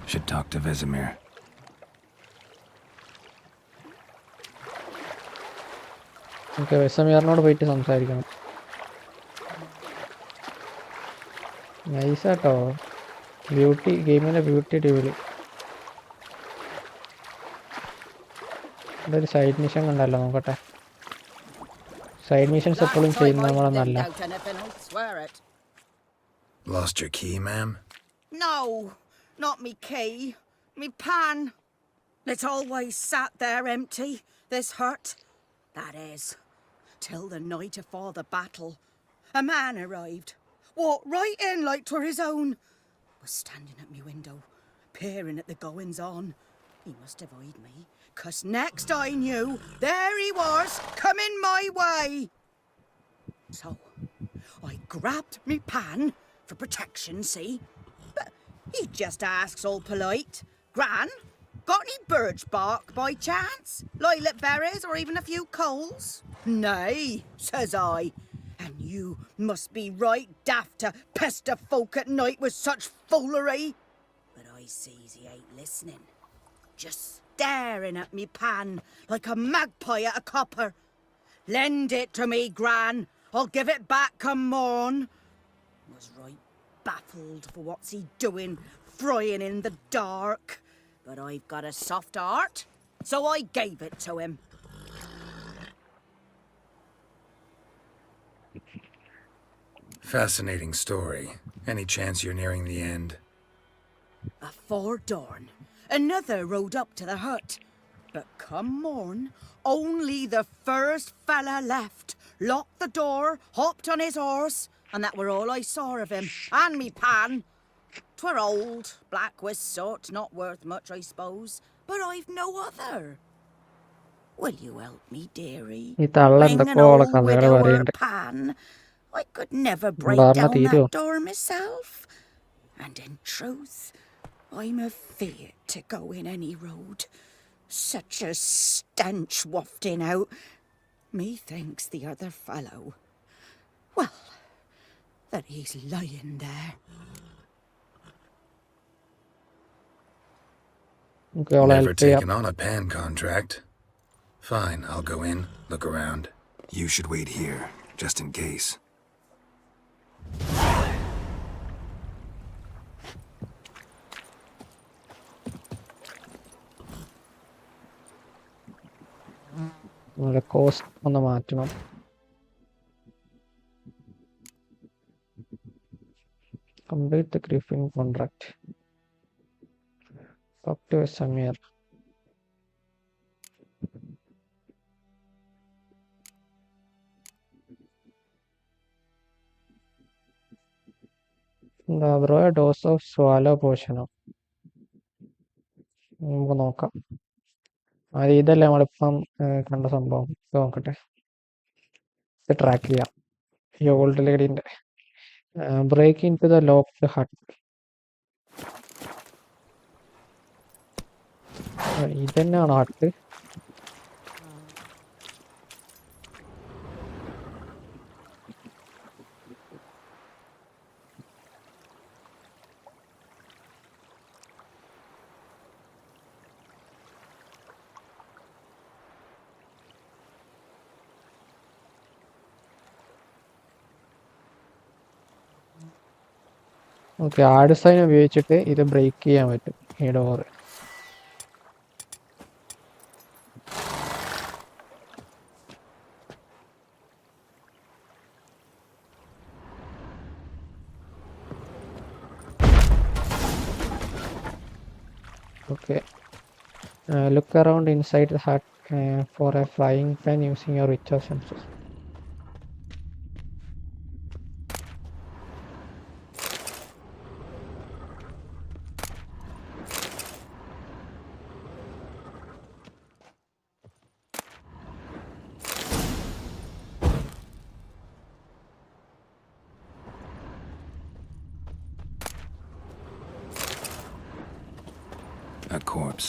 Should talk to Vesemir. Okay, വെസമിയറിനോട് പോയിട്ട് സംസാരിക്കണം. നൈസാട്ടോ. ബ്യൂട്ടി ഗെയിമിൻ്റെ ബ്യൂട്ടി അടിപൊളി. ഇതൊരു സൈഡ് മിഷൻ കണ്ടല്ലോ, നോക്കട്ടെ. സൈഡ് മിഷൻസ് എപ്പോഴും ചെയ്യുന്ന നമ്മളെ നല്ല. Lost your key, ma'am? No, not me key. Me pan. It always sat there empty, this hut. That is, till the night afore the battle. A man arrived, walked right in like 'twere his own. Was standing at me window, peering at the goings on. He must have eyed me, 'cause next I knew, there he was, coming my way. So, I grabbed me pan, for protection, see? But he just asks all polite, Gran, got any birch bark by chance? Lilac berries or even a few coals? Nay, says I. And you must be right daft to pester folk at night with such foolery. But I sees he ain't listening. Just staring at me pan like a magpie at a copper. Lend it to me, Gran. I'll give it back come morn. Was right baffled for what's he doing, frying in the dark. But I've got a soft heart, so I gave it to him. Fascinating story. Any chance you're nearing the end? Afore dawn, another rode up to the hut. But come morn, only the first fella left, locked the door, hopped on his horse, and that were all I saw of him, and me pan. 'Twere old, black with soot, not worth much, I suppose, but I've no other. Will you help me, dearie? ഈ തള്ള Bring an എന്തൊക്കെയോ old കഥകൾ widower പറയുന്നുണ്ട്. pan. I could never break പറഞ്ഞാ down തീരുവോ? that door myself. And in truth, I'm afeard to go in any road. Such a stench wafting out. Methinks the other fellow, well, that he's lying there. Okay, I'll Never help you. taken on a pan contract. Fine, I'll go in, look around. You should wait here, just in case. നമ്മുടെ cost ഒന്ന് മാറ്റണം. Complete the Griffin contract. Talk to Samir. എന്താ bro, dose of swallow പോഷനോ? നമുക്ക് നോക്കാം. അത് ഇതല്ലേ നമ്മളിപ്പം കണ്ട സംഭവം. ഇത് നോക്കട്ടെ, ഇത് ട്രാക്ക് ചെയ്യാം. ഈ ഓൾഡ് ലേഡീൻ്റെ break into the locked hut. ഇതന്നെയാണോ ഹട്ട്? ഓക്കെ, ആഡ് സൈൻ ഉപയോഗിച്ചിട്ട് ഇത് ബ്രേക്ക് ചെയ്യാൻ പറ്റും, ഈ door. Okay, look around inside the hut for a frying pan using your richer senses. A corpse.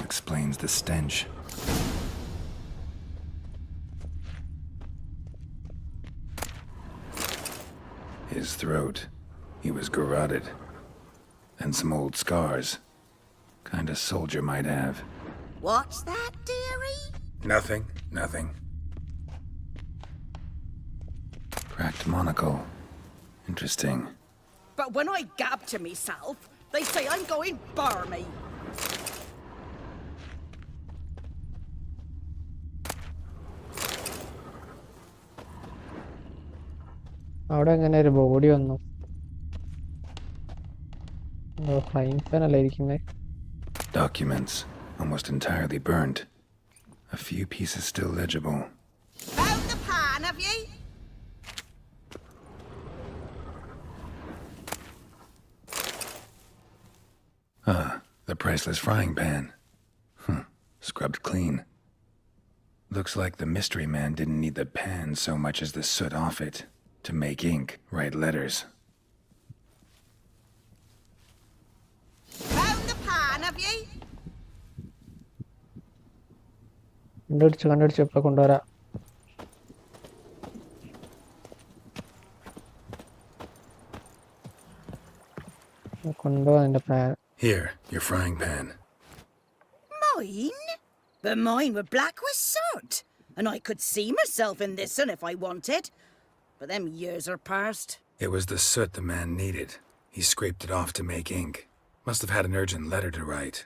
Explains the stench. His throat. He was garroted. And some old scars. Kind of soldier might have. What's that, dearie? Nothing. Cracked monocle. Interesting. but when I gab to myself, they say I'm going barmy. അവിടെ എങ്ങനെ ഒരു body വന്നു? Frying pan അല്ലേ ഇരിക്കുന്നത്? Documents, almost entirely burnt. A few pieces still legible. Found the pan, have ye? Ah, the priceless frying pan. Scrubbed clean. Looks like the mystery man didn't need the pan so much as the soot off it to make ink, write letters. Found the pan, have ye? കണ്ടുപിടിച്ചു ഇപ്പൊ കൊണ്ടുവരാം. കൊണ്ടുപോകാൻ എൻ്റെ pan. Here, your frying pan. Mine? But mine were black with soot, and I could see myself in this one if I wanted. But them years are past. It was the soot the man needed. He scraped it off to make ink. Must have had an urgent letter to write.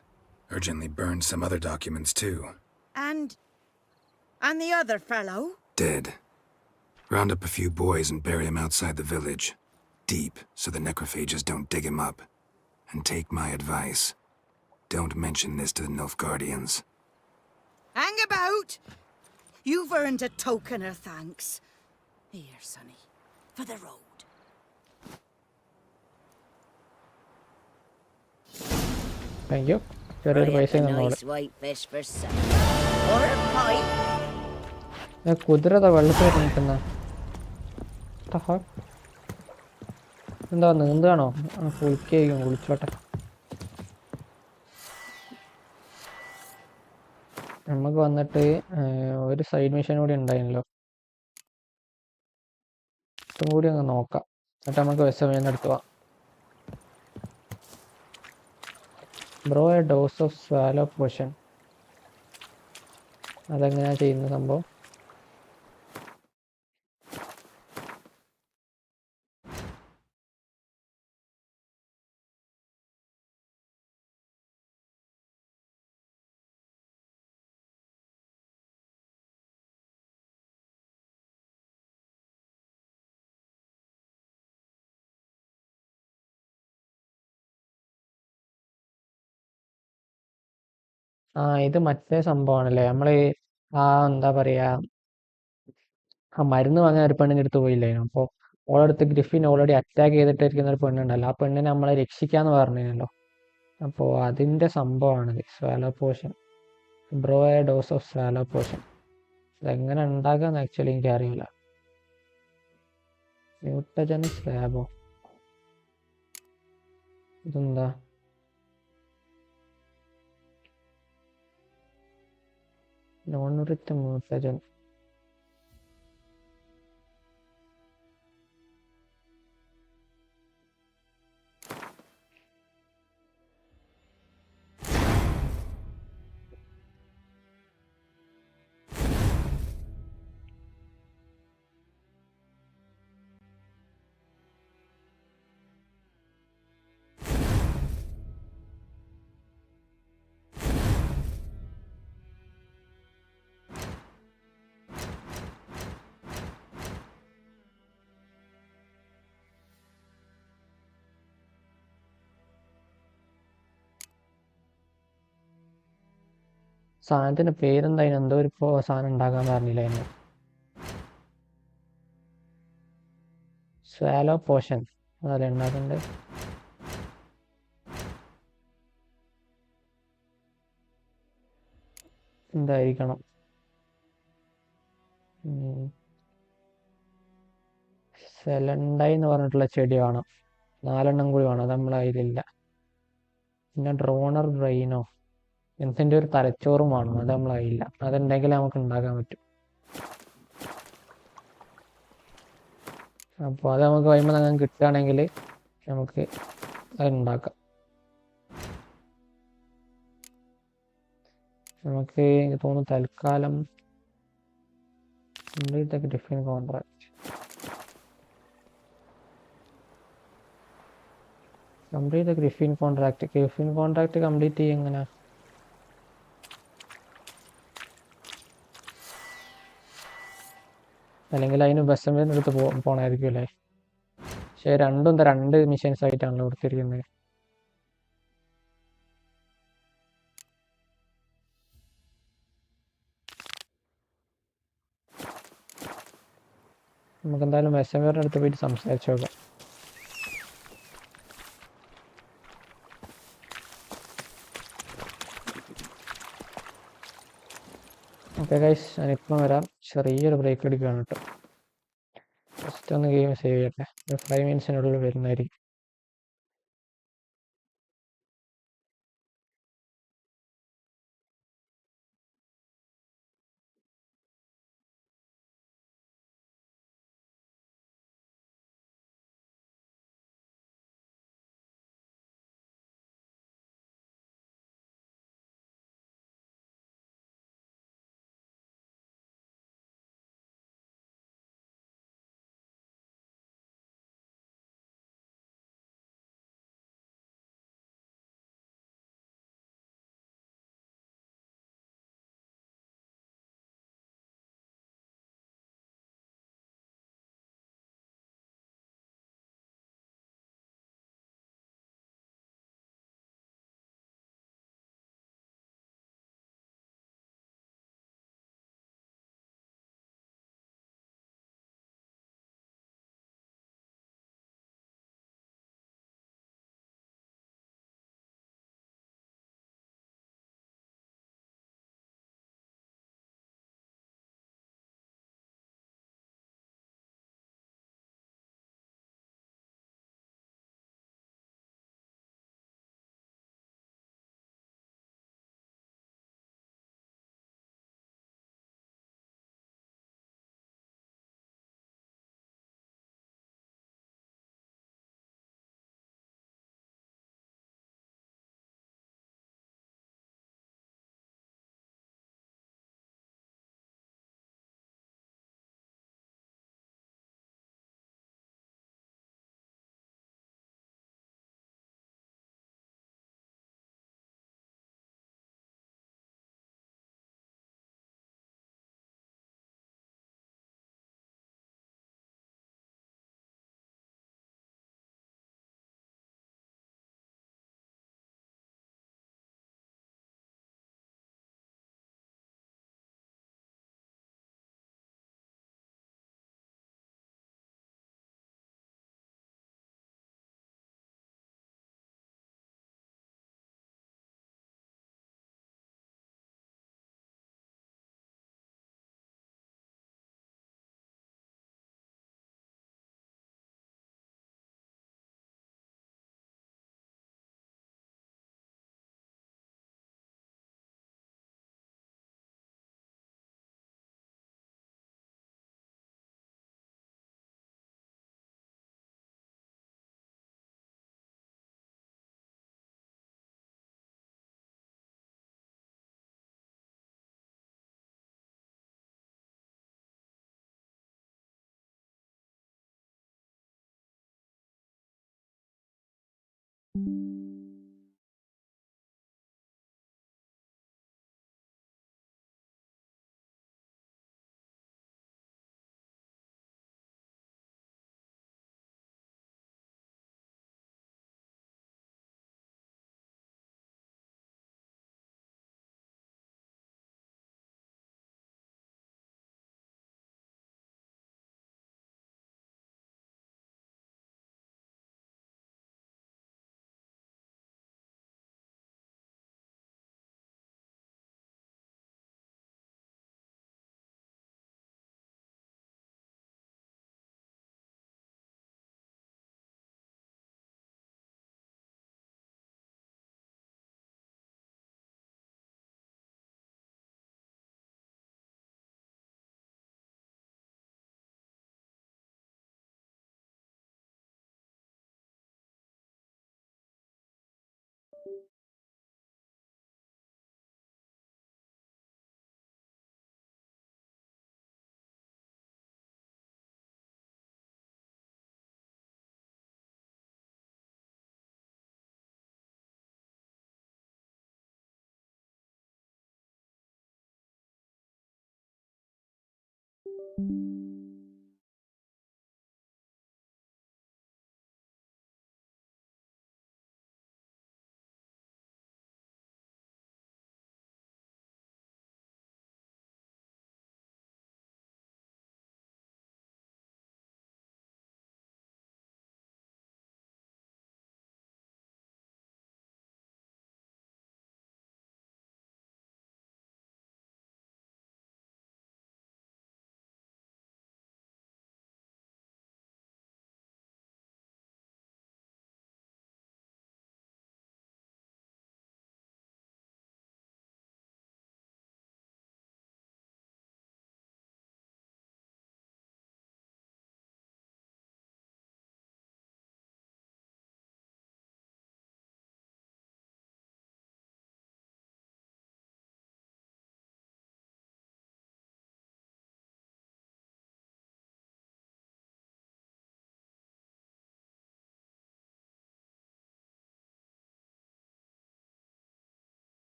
Urgently burned some other documents too. And the other fellow? Dead. Round up a few boys and bury him outside the village. Deep, so the necrophages don't dig him up. And take my advice. Don't mention this to the Nilfgaardians. Hang about! You've earned a token of thanks. Here, sonny, for the road. Thank you. ചെറിയൊരു പൈസ തന്നോളെ. white fish for supper. Or a pint. കുതിര വെള്ളത്തിൽ നിൽക്കുന്ന എന്താ നീന്താണോ? കുളിക്കും, കുളിച്ചോട്ടെ. നമുക്ക് വന്നിട്ട് ഒരു സൈഡ് മിഷൻ കൂടി ഉണ്ടായിരുന്നല്ലോ, ഇതും കൂടി അങ്ങ് നോക്കാം. എന്നിട്ട് നമുക്ക് വിസമയം എടുത്തു പോവാം. Brew a dose of swallow potion. അതെങ്ങനെയാ ചെയ്യുന്ന സംഭവം? ഇത് മറ്റേ സംഭവമാണല്ലേ, നമ്മൾ എന്താ പറയാ, ആ മരുന്ന് വാങ്ങാൻ ഒരു പെണ്ണിൻ്റെ അടുത്ത് പോയില്ലായിരുന്നു. അപ്പോൾ ഓളടുത്ത് ഗ്രിഫിൻ ഓൾറെഡി അറ്റാക്ക് ചെയ്തിട്ടിരിക്കുന്ന ഒരു പെണ്ണുണ്ടല്ലോ, ആ പെണ്ണിനെ നമ്മളെ രക്ഷിക്കാന്ന് പറഞ്ഞിരുന്നല്ലോ. അപ്പോൾ അതിൻ്റെ സംഭവമാണിത്, swallow potion. Bro a dose of swallow potion. അതെങ്ങനെ ഉണ്ടാക്കാന്ന് ആക്ച്വലി എനിക്കറിയില്ല. മ്യൂട്ടജൻ സ്ലാബോ? ഇതെന്താ? Non rich mutagen. സാധനത്തിന്റെ പേരെന്തായാലും എന്തോ ഒരു സാധനം ഉണ്ടാക്കാൻ പറഞ്ഞില്ലായിരുന്നു. സ്വാലോ പോഷൻ അതല്ലേ ഉണ്ടാക്കണ്ടേ? എന്തായിരിക്കണം? സെലണ്ടൈ എന്ന് പറഞ്ഞിട്ടുള്ള ചെടി വേണം, 4 കൂടി വേണം, അത് നമ്മളെ കയ്യിലില്ല. പിന്നെ ഡ്രോണർ ബ്രെയിനോ എന്തിൻ്റെ ഒരു തലച്ചോറും വേണം, അത് നമ്മളെ കയ്യില്ല. അതുണ്ടെങ്കിൽ നമുക്ക് ഉണ്ടാക്കാൻ പറ്റും. അപ്പോൾ അത് നമുക്ക് കഴിയുമ്പോൾ അങ്ങനെ കിട്ടുകയാണെങ്കിൽ നമുക്ക് അത് ഉണ്ടാക്കാം. നമുക്ക് എനിക്ക് തോന്നുന്നു തൽക്കാലം different contract complete Griffin contract complete ചെയ്യും എങ്ങനെ? അല്ലെങ്കിൽ അതിന് ബസ്സമ്മേൻ്റെ അടുത്ത് പോകണമായിരിക്കും അല്ലേ? പക്ഷേ രണ്ടും 2 മിഷൻസ് ആയിട്ടാണല്ലോ കൊടുത്തിരിക്കുന്നത്. നമുക്ക് എന്തായാലും ബസ്സമ്മേൻ്റെ അടുത്ത് പോയിട്ട് സംസാരിച്ചു നോക്കാം. ഓക്കെ ഗൈസ്, ഞാനിപ്പം വരാം. ചെറിയൊരു ബ്രേക്ക് എടുക്കുകയാണ് കേട്ടോ. ജസ്റ്റ് ഒന്ന് ഗെയിം സേവ് ചെയ്യട്ടെ. ഒരു 5 മിനിറ്റ്സിനുള്ളിൽ വരുന്നതായിരിക്കും.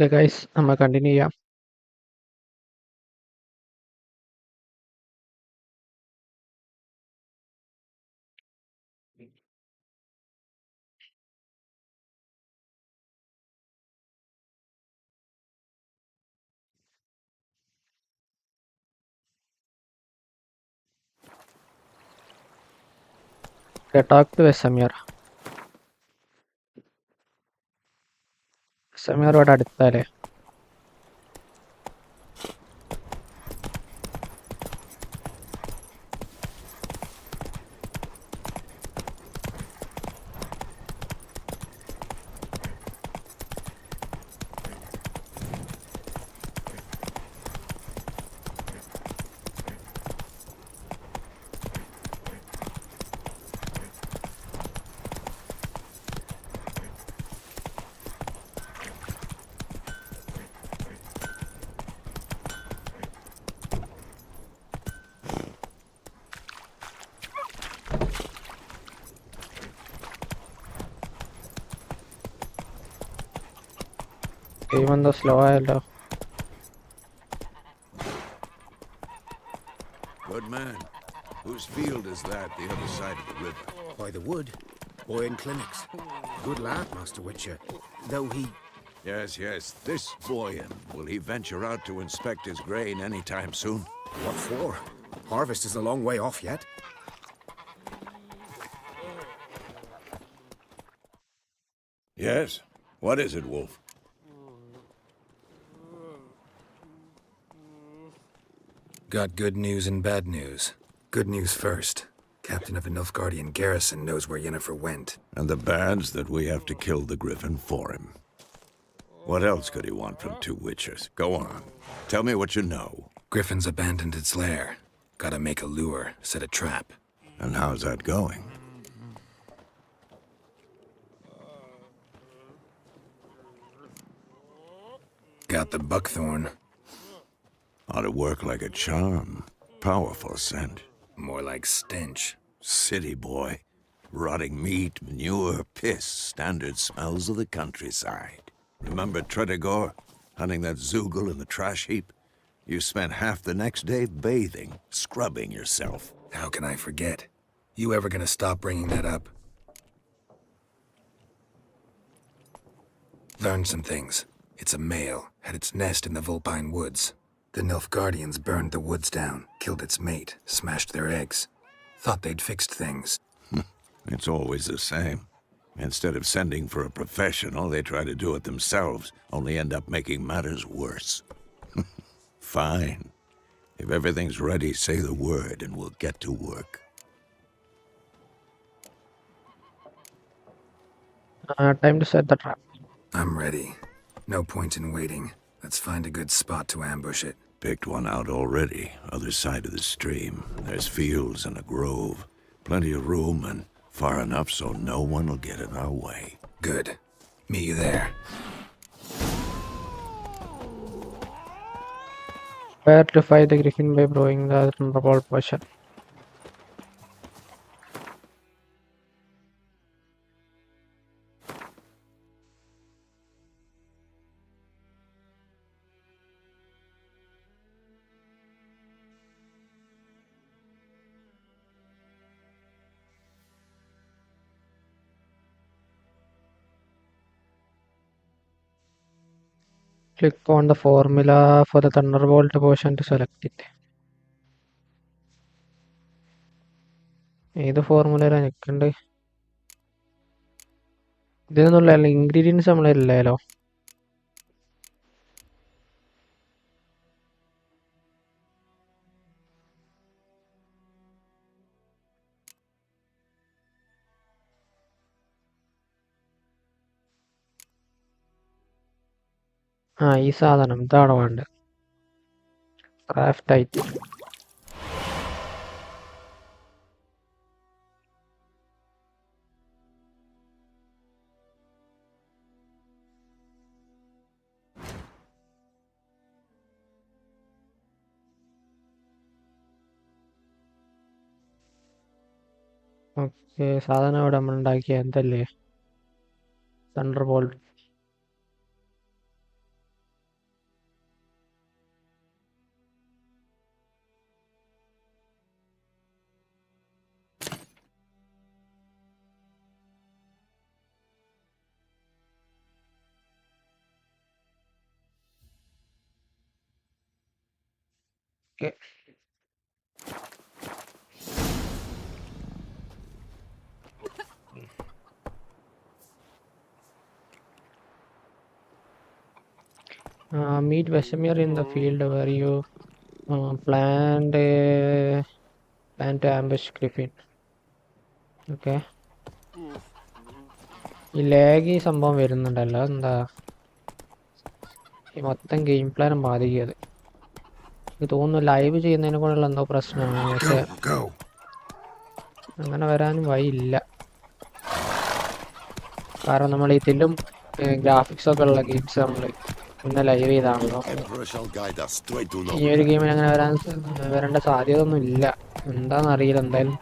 Okay, guys, നമ്മൾ കണ്ടിന്യൂ ചെയ്യാം. Talk to Vesemir. Vesemirോട് അടുത്താലേ. ഗെയിം എന്തോ സ്ലോ ആയല്ലോ. Good man. Whose field is that the other side of the river? By the wood. Boy in clinics. Good lad, Master Witcher. Though he... Yes. This Boyan, will he venture out to inspect his grain anytime soon? What for? Harvest is a long way off yet. Yes? What is it, Wolf? Got good news and bad news. Good news first. Captain of the Nilfgaardian garrison knows where Yennefer went. And the bad's that we have to kill the griffin for him. What else could he want from two witchers? Go on. Tell me what you know. Griffin's abandoned its lair. Gotta make a lure, set a trap. And how's that going? Got the buckthorn. Ought to work like a charm. Powerful scent. More like stench. City boy. Rotting meat, manure, piss. Standard smells of the countryside. Remember Tredegor? Hunting that Zoogle in the trash heap? You spent half the next day bathing, scrubbing yourself. How can I forget? You ever gonna stop bringing that up? Learned some things. It's a male, had its nest in the Vulpine Woods. The Nilfgaardians burned the woods down, killed its mate, smashed their eggs. Thought they'd fixed things. It's always the same. Instead of sending for a professional, they try to do it themselves, only end up making matters worse. Fine. If everything's ready, say the word and we'll get to work. Time to set the trap. I'm ready. No point in waiting. Let's find a good spot to ambush it. Picked one out already, other side of the stream. There's fields and a grove. Plenty of room and far enough so no one will get in our way. Good. Meet you there. Where to fight the griffin by blowing the thunderbolt potion. Click on the formula for the thunderbolt potion to select it. ഏത് ഫോർമുലയിലാണ് നിൽക്കണ്ടേ? ഇതിനൊന്നുള്ള ingredients നമ്മളില്ലല്ലോ. ഈ സാധനം ഇതാണ് വേണ്ടത്. Craft item. Okay, സാധനം ഇവിടെ നമ്മൾ ഉണ്ടാക്കിയ എന്തല്ലേ? Thunder bolt. Okay. Meet Vesemir in the field where you plan to ambush Griffin. Okay. ഈ ലാഗ് ഈ സംഭവം വരുന്നുണ്ടല്ലോ, എന്താ ഈ മൊത്തം ഗെയിം പ്ലാനും ബാധിക്കുന്നത്. എനിക്ക് തോന്നുന്നു ലൈവ് ചെയ്യുന്നതിനെ കൊണ്ടുള്ള എന്തോ പ്രശ്നമാണ്. പക്ഷെ അങ്ങനെ വരാനും വഴിയില്ല. കാരണം നമ്മൾ ഇതിലും ഗ്രാഫിക്സ് ഒക്കെ ഉള്ള ഗെയിംസ് നമ്മൾ ഇന്ന് ലൈവ് ചെയ്താണല്ലോ. ഈ ഒരു ഗെയിമിൽ അങ്ങനെ വരേണ്ട സാധ്യത ഒന്നും ഇല്ല. എന്താണെന്നറിയില്ല. എന്തായാലും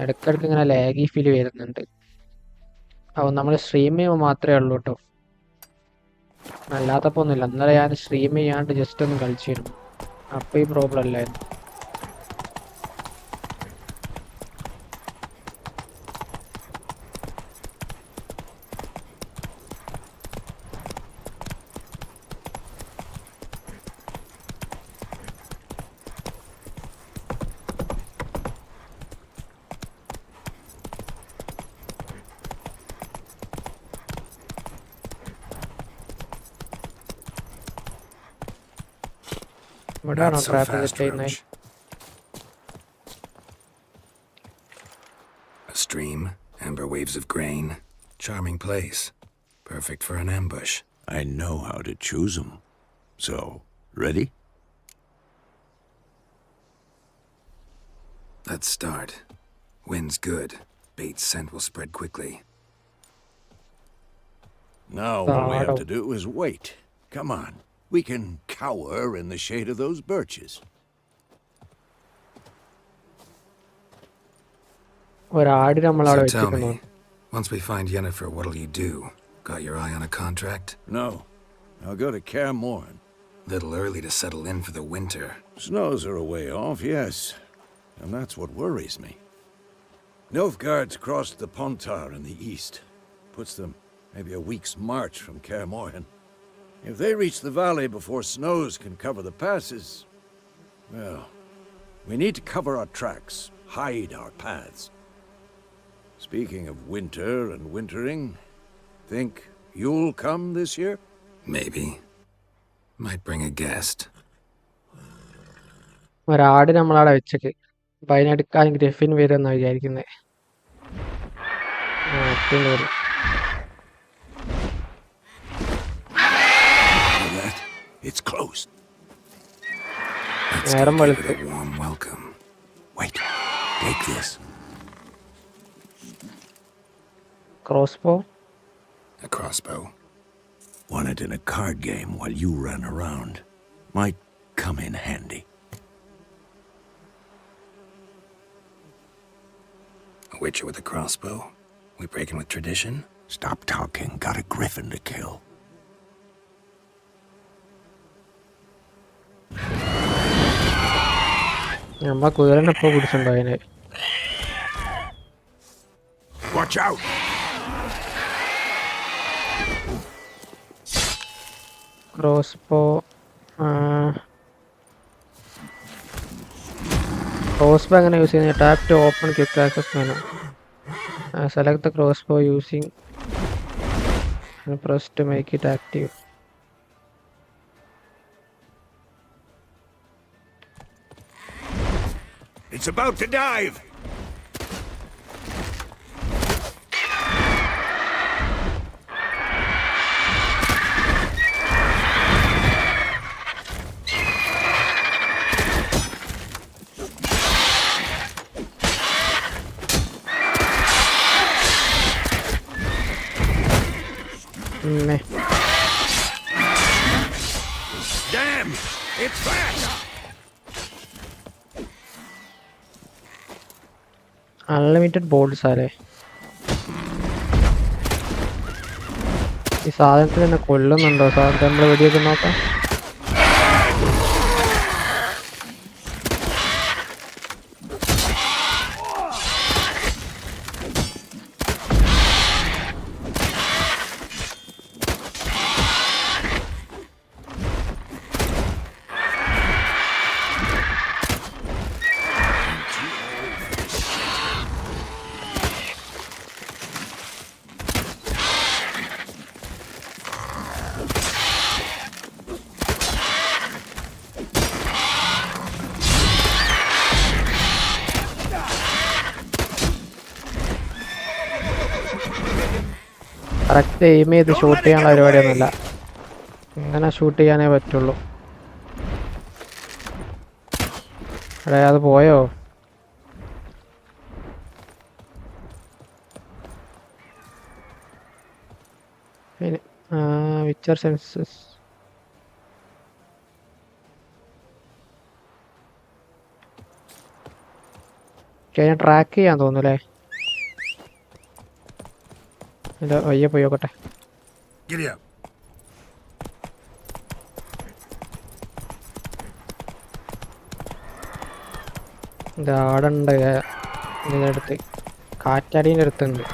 ഇടയ്ക്കിടയ്ക്ക് ഇങ്ങനെ ലാഗി ഫീൽ വരുന്നുണ്ട്. അപ്പോൾ നമ്മൾ സ്ട്രീം ചെയ്യുമ്പോൾ മാത്രമേ ഉള്ളൂ കേട്ടോ, അല്ലാത്തപ്പോൾ ഒന്നുമില്ല. ഇന്നലെ ഞാൻ സ്ട്രീം ചെയ്യാണ്ട് ജസ്റ്റ് ഒന്ന് കളിച്ചിരുന്നു, അപ്പോൾ ഈ പ്രോബ്ലം അല്ലായിരുന്നു. Not so fast, Roach. A stream, amber waves of grain. Charming place. Perfect for an ambush. I know how to choose 'em. So, ready? Let's start. Wind's good. Bait's scent will spread quickly. Now all we have to do is wait. Come on. We can cower in the shade of those birches. So tell me, once we find Yennefer, what'll you do? Got your eye on a contract? No. I'll go to Kaer Morhen. Little early to settle in for the winter. Snows are a way off, yes. And that's what worries me. Nilfgaard's crossed the Pontar in the east. Puts them maybe a week's march from Kaer Morhen. If they reach the valley before snows can cover the passes, well, we need to cover our tracks, hide our paths. Speaking of winter and wintering, think you'll come this year? Maybe. Might bring a guest. ഒരാട് നമ്മളവിടെ വെച്ചേക്ക്. അപ്പം അതിനെടുക്കാൻ Griffin വരുമെന്നാണ് വിചാരിക്കുന്നത്. It's close. Let's go give it a warm welcome. Wait, take this. Crossbow? A crossbow. Won it in a card game while you ran around. Might come in handy. A witcher with a crossbow? We breaking with tradition? Stop talking. Got a griffin to kill. നമ്മ കുതിരനെപ്പോ പിടിച്ചിട്ടുണ്ടോ അതിനെ? Watch out! Crossbow എങ്ങനെ use ചെയ്യുന്നത്? Tap to open quick access menu. Select the crossbow using press to make it active. It's about to dive! Damn! It's fast! Unlimited bolts ആലേ. ഈ സാധനത്തിന് തന്നെ കൊല്ലുന്നുണ്ടോ? സാധനത്തെ നമ്മൾ വെടിയൊക്കെ നോക്കാം. കറക്റ്റ് എയിം ചെയ്ത് ഷൂട്ട് ചെയ്യാനുള്ള പരിപാടിയൊന്നുമില്ല. ഇങ്ങനെ ഷൂട്ട് ചെയ്യാനേ പറ്റുള്ളൂ. എടേ അത് പോയോ? വിച്ചർ സെൻസസ് ട്രാക്ക് ചെയ്യാൻ തോന്നുന്നു. അല്ലേ വയ്യ പോയോക്കട്ടെ. ഇതാടുണ്ട് ഇതിനടുത്ത്, കാറ്റാടീൻ്റെ അടുത്തുണ്ട്.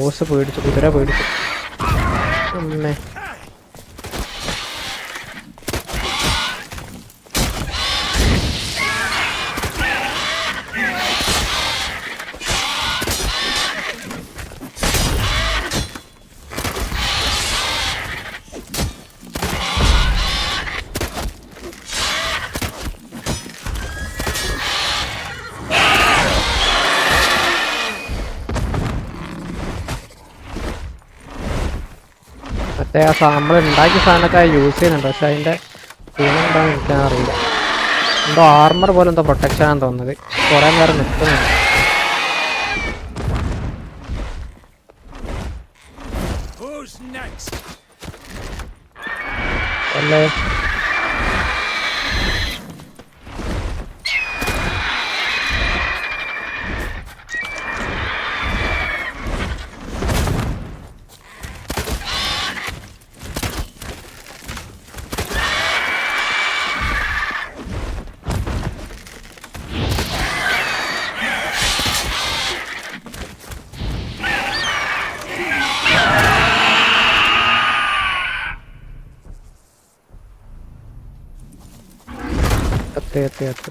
ഹോസ് പേടിച്ചു, കുതിര പേടിച്ചു. അമ്മേ മറ്റേ നമ്മൾ ഉണ്ടാക്കിയ സാധനമൊക്കെ യൂസ് ചെയ്യുന്നുണ്ട്, പക്ഷെ അതിൻ്റെ ഗുണമെന്താണെന്ന് എനിക്കറിയില്ല. എന്തോ ആർമർ പോലെ എന്തോ പ്രൊട്ടക്ഷനാണെന്ന് തോന്നുന്നത്. കുറേ നേരം നിൽക്കുന്നുണ്ട്. അല്ലേ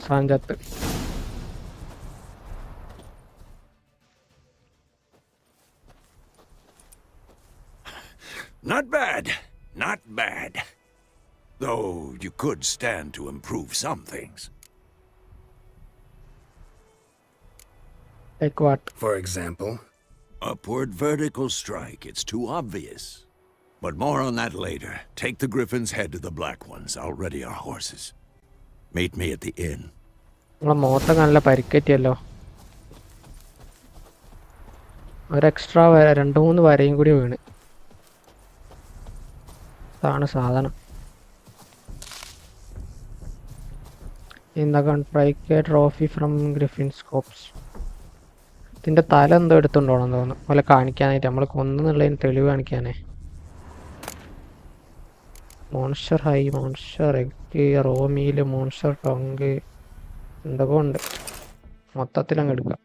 സാഞ്ചത്ത് Not bad. Not bad. Though you could stand to improve some things. Like what? For example? Upward vertical strike. It's too obvious. But more on that later. Take the Griffin's head to the Black Ones. I'll ready our horses. Meet me at the inn. നമ്മളെ മുഖത്തൊക്കെ നല്ല പരിക്കേറ്റിയല്ലോ. ഒരു extra 2-3 വരയും കൂടി വീണ്. അതാണ് സാധനം. ഇന്ന കൺട്രൈക്ക് ട്രോഫി ഫ്രം ഗ്രിഫിൻസ് കോപ്സ്. ഇതിൻ്റെ തല എന്തോ എടുത്തുകൊണ്ടോണെന്ന് തോന്നുന്നു, പോലെ കാണിക്കാനായിട്ട്. നമ്മൾ കൊന്നുള്ളതിന് തെളിവ് കാണിക്കാനേ. Monster hide, monster egg, raw meal, monster tongue, എന്തൊക്കെ ഉണ്ട്. മൊത്തത്തിലങ്ങ് എടുക്കാം.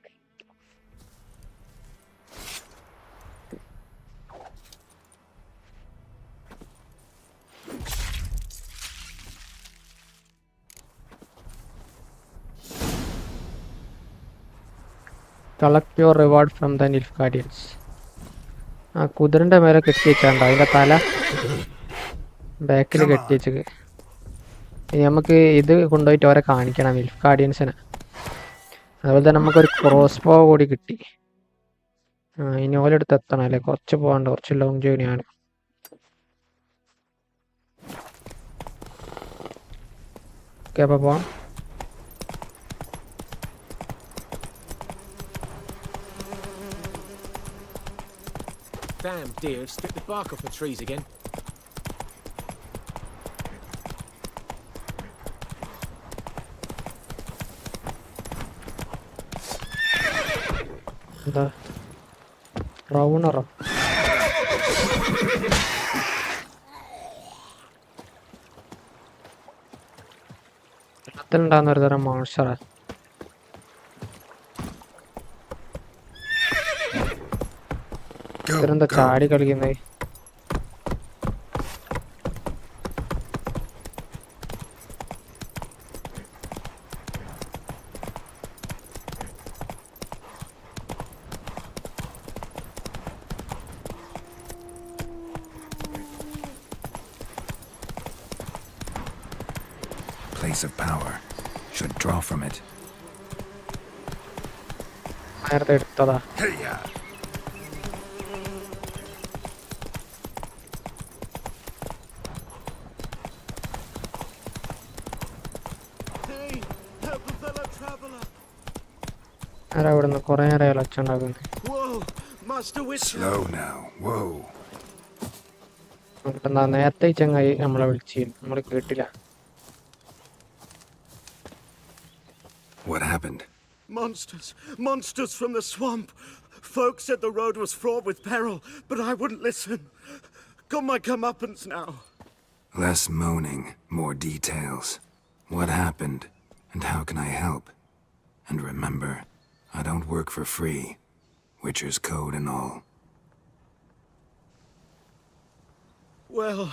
Collect your reward from the Nilfgaardians. ആ കുതിരൻ്റെ മേലെ കെട്ടി വെച്ചാണ്ടോ അതിൻ്റെ തല ബാക്കിൽ കെട്ടി വെച്ചത്. ഇനി നമുക്ക് ഇത് കൊണ്ടുപോയിട്ട് അവരെ കാണിക്കണം, നിൽഫ് ഗാർഡിയൻസിനെ. അതുപോലെ തന്നെ നമുക്കൊരു ക്രോസ് ബോ കൂടി കിട്ടി. ഇനി ഓലെടുത്ത് എത്തണം അല്ലേ, കുറച്ച് പോകാണ്ട്, കുറച്ച് ലോങ് ജേർണിയാണ്. ഓക്കെ അപ്പോൾ പോവാം. Damn deer, stripped the bark off the trees again. എന്താ റൗണറോ? വെള്ളത്തിലുണ്ടാകുന്ന ഒരു തരം മോൺസ്റ്ററാ. ഇവരെന്താ ചാടി കളിക്കുന്നത്? place of power. Should draw from it. നേരത്തെ എടുത്തതാ. Hey-ya! ആരാ ഇവിടുന്ന് കുറേ നേരം ഒച്ചയുണ്ടാക്കുന്നത്. Whoa! Master Witcher! Slow now. Whoa! എന്താ നേരത്തെ ഈ ചങ്ങായി നമ്മളെ വിളിച്ചിരുന്നു, നമ്മൾ കേട്ടില്ല. What happened? Monsters! Monsters from the swamp! Folks said the road was fraught with peril, but I wouldn't listen. Got my comeuppance now. Less moaning, more details. What happened, and how can I help? And remember, I don't work for free. Witcher's code and all. Well,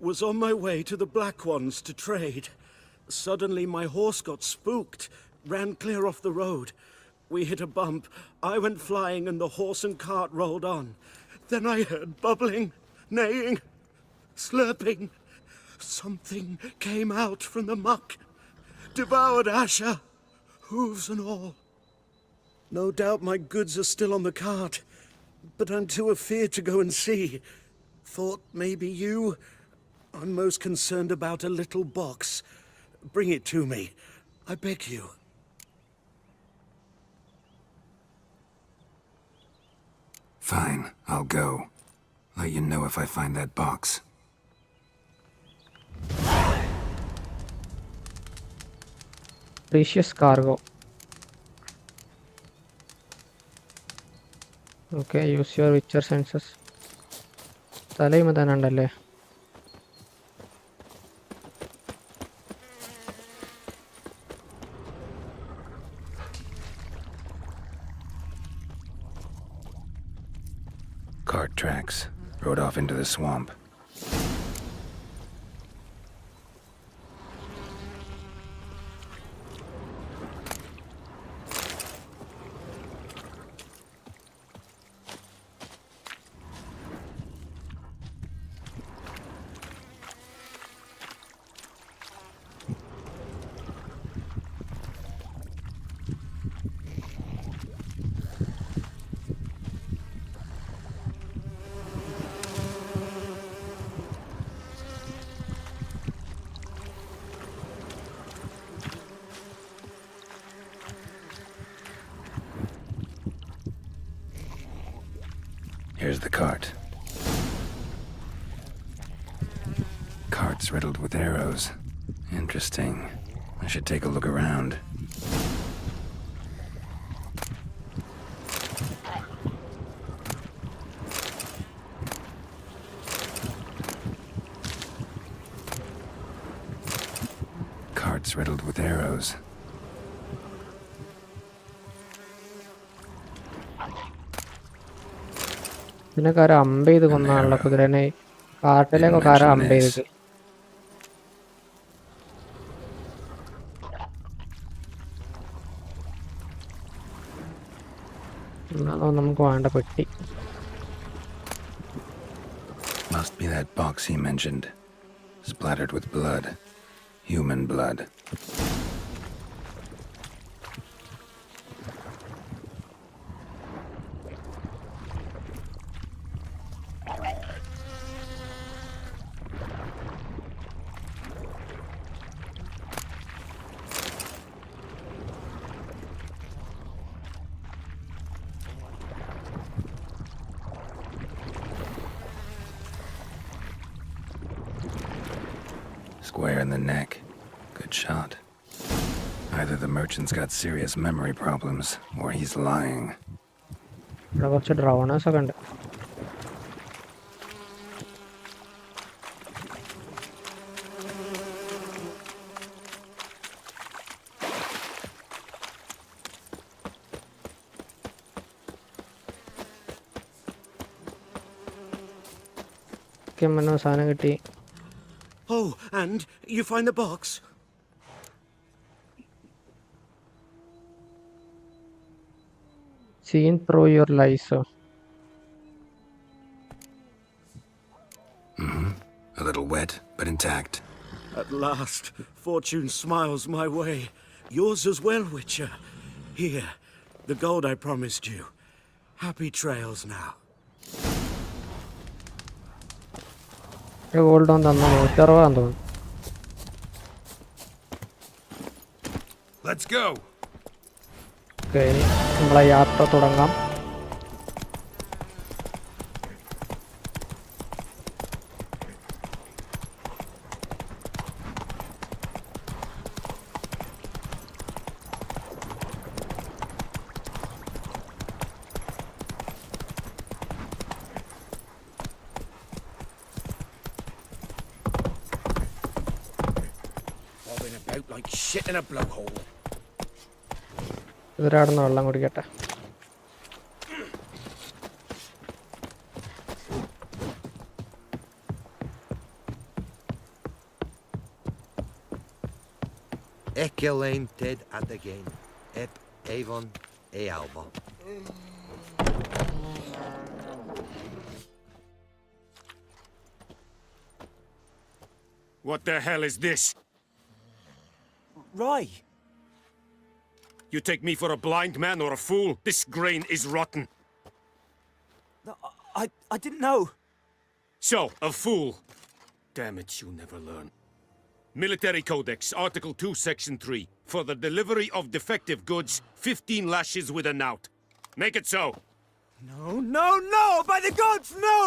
was on my way to the Black Ones to trade. Suddenly my horse got spooked, ran clear off the road. We hit a bump. I went flying and the horse and cart rolled on. Then I heard bubbling, neighing, slurping. Something came out from the muck, devoured Asher, hooves and all. No doubt my goods are still on the cart, but I'm too afeard to go and see. Thought maybe you. I'm most concerned about a little box. Bring it to me, I beg you. Fine, I'll go. Let you know if I find that box. Precious cargo. Okay, use your Witcher senses. തലയുമ തന്നെ ഉണ്ടല്ലേ. Cart tracks. Rode off into the swamp. Here's the cart. Cart's riddled with arrows. Interesting. I should take a look around. Cart's riddled with arrows. ഇതിനൊക്കെ ആരോ അമ്പ് ചെയ്ത് കൊന്നാണല്ലോ കുതിരനെ. കാട്ടിലേക്കൊക്കെ ആരോ അമ്പ് ചെയ്ത്. എന്നാണോ നമുക്ക് വേണ്ട പെട്ടി. Must be that box he mentioned. Splattered with blood. Human blood. Square in the neck. Good shot. Either the merchant's got serious memory problems, or he's lying. ഇവിടെ കുറച്ച് ഡ്രോണേഴ്സ് ഒക്കെ ഉണ്ട്. സാധനം കിട്ടി. Oh, and you find the box? Seen through your lies. Mm-hmm. A little wet, but intact. At last, fortune smiles my way. Yours as well, Witcher. Here, the gold I promised you. Happy trails now. Gold on തന്നു 160 തോന്നുന്നു. Let's go. Okay, നമ്മളെ യാത്ര തുടങ്ങാം. Bobbing about like shit in a blowhole. ഇതിലാടുന്ന വെള്ളം കുടിക്കട്ടെ. Ekelain ted at again. Ep Avon e Alba. What the hell is this? Rye! You take me for a blind man or a fool? This grain is rotten. No, I didn't know. So, a fool. Damn it, you never learn. Military Codex, Article 2, Section 3. For the delivery of defective goods, 15 lashes with a knout. Make it so. No, no, no! By the gods, no!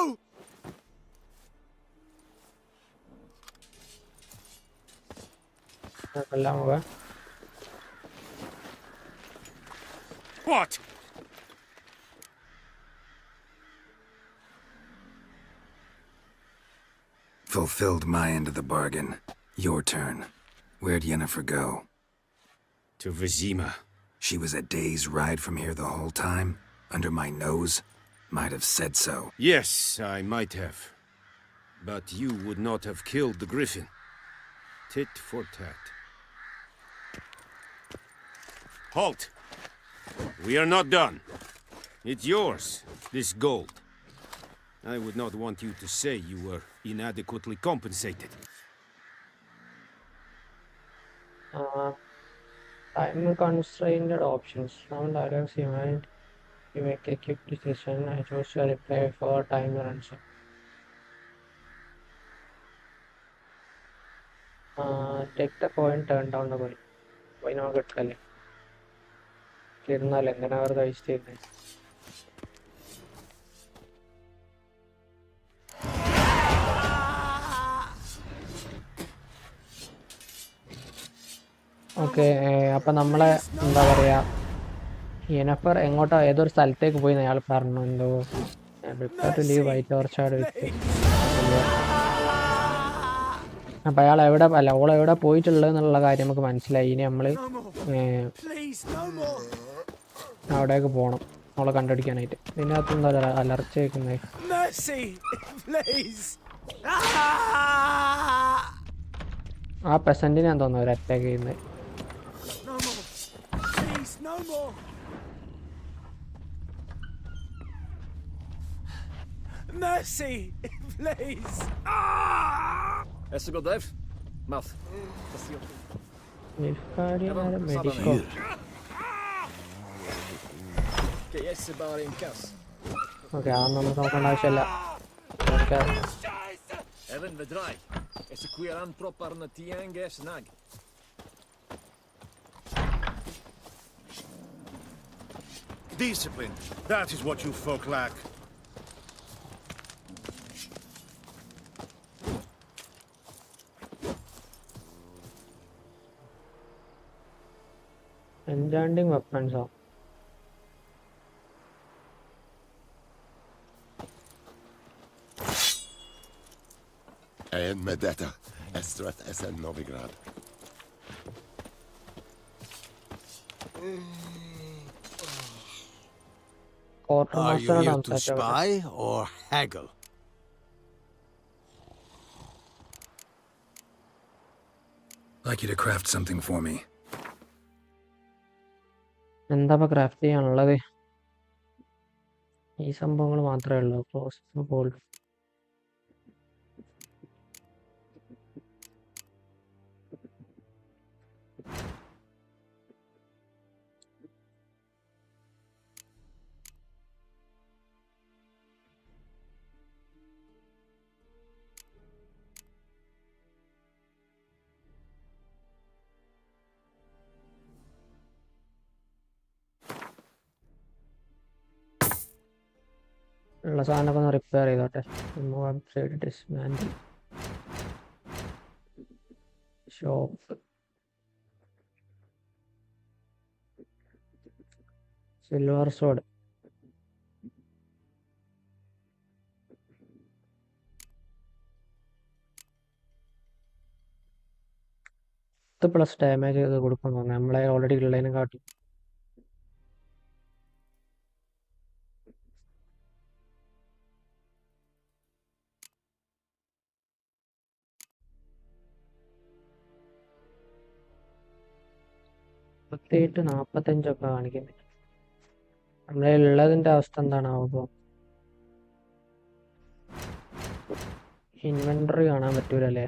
എല്ലാം പോവാ. What? Fulfilled my end of the bargain. Your turn. Where'd Yennefer go? To Vizima. She was a day's ride from here the whole time? Under my nose? Might have said so. Yes, I might have. But you would not have killed the griffin. Tit for tat. Halt! We are not done. It's yours, this gold. I would not want you to say you were inadequately compensated. Time constrained options. Some dialogues you make a quick decision. I chose to reply for time answer. Take the coin, turn down the coin. Why not get Kali? Kirnal, and then our guys take it. Okay, അപ്പം നമ്മളെ എന്താ പറയുക, യെനഫർ എങ്ങോട്ടോ ഏതൊരു സ്ഥലത്തേക്ക് പോയി അയാൾ പറഞ്ഞു. എന്തോ ലീവ് വൈറ്റ് ഓർച്ചാട് വെച്ച്. അപ്പം അയാൾ എവിടെ അല്ല ഓളെവിടെ പോയിട്ടുള്ളത് എന്നുള്ള കാര്യം നമുക്ക് മനസ്സിലായി. ഇനി നമ്മൾ അവിടേക്ക് പോകണം അവളെ കണ്ടുപിടിക്കാനായിട്ട്. ഇതിനകത്ത് എന്താ അലർച്ച കേൾക്കുന്നത്? ആ പെസന്റിനെ തോന്നുന്നു അവർ അറ്റാക്ക് ചെയ്യുന്നത്. No more! Mercy! Please! Är det Dev? Math. Medico okay, അതൊന്നും നമുക്ക് നോക്കേണ്ട ആവശ്യമില്ല. Även vid drej. Exekueran propparna tienge snag. Discipline. That is what you folk lack. Enchanting weapons. En med detta, Estrat SN Novigrad. Are you here to spy or haggle? Like you to craft something for me. എന്താ craft ചെയ്യാനുള്ളത്? ഈ സംഭവങ്ങൾ മാത്രമേ ഉള്ളൂ. Gold ഉള്ള സാധനമൊക്കെ ഒന്ന് repair ചെയ്തോട്ടെ. Remove upside dismantle shop silver sword plus damage ചെയ്ത് കൊടുക്കുന്നു നമ്മളെ ഓൾറെഡി ഉള്ളതിനെ കാട്ടി. പ്രത്യേകിച്ച് 45 കാണിക്കുന്നത്. നമ്മളെ ഉള്ളതിന്റെ അവസ്ഥ എന്താണാവുക? ഇൻവെന്ററി കാണാൻ പറ്റൂലല്ലേ?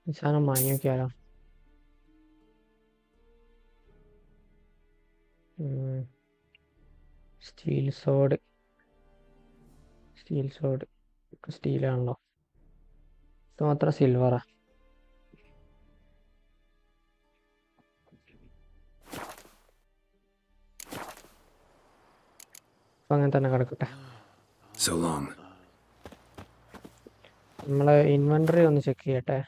ഈ സാധനം വാങ്ങി നോക്കിയാലോ? സ്റ്റീൽ സോഡ് സ്റ്റീലാണല്ലോ. ഇത് മാത്രം സിൽവറാ. അപ്പം അങ്ങനെ തന്നെ കിടക്കട്ടെ. So long. നമ്മളെ ഇൻവെന്ററി ഒന്ന് ചെക്ക് ചെയ്യട്ടെ.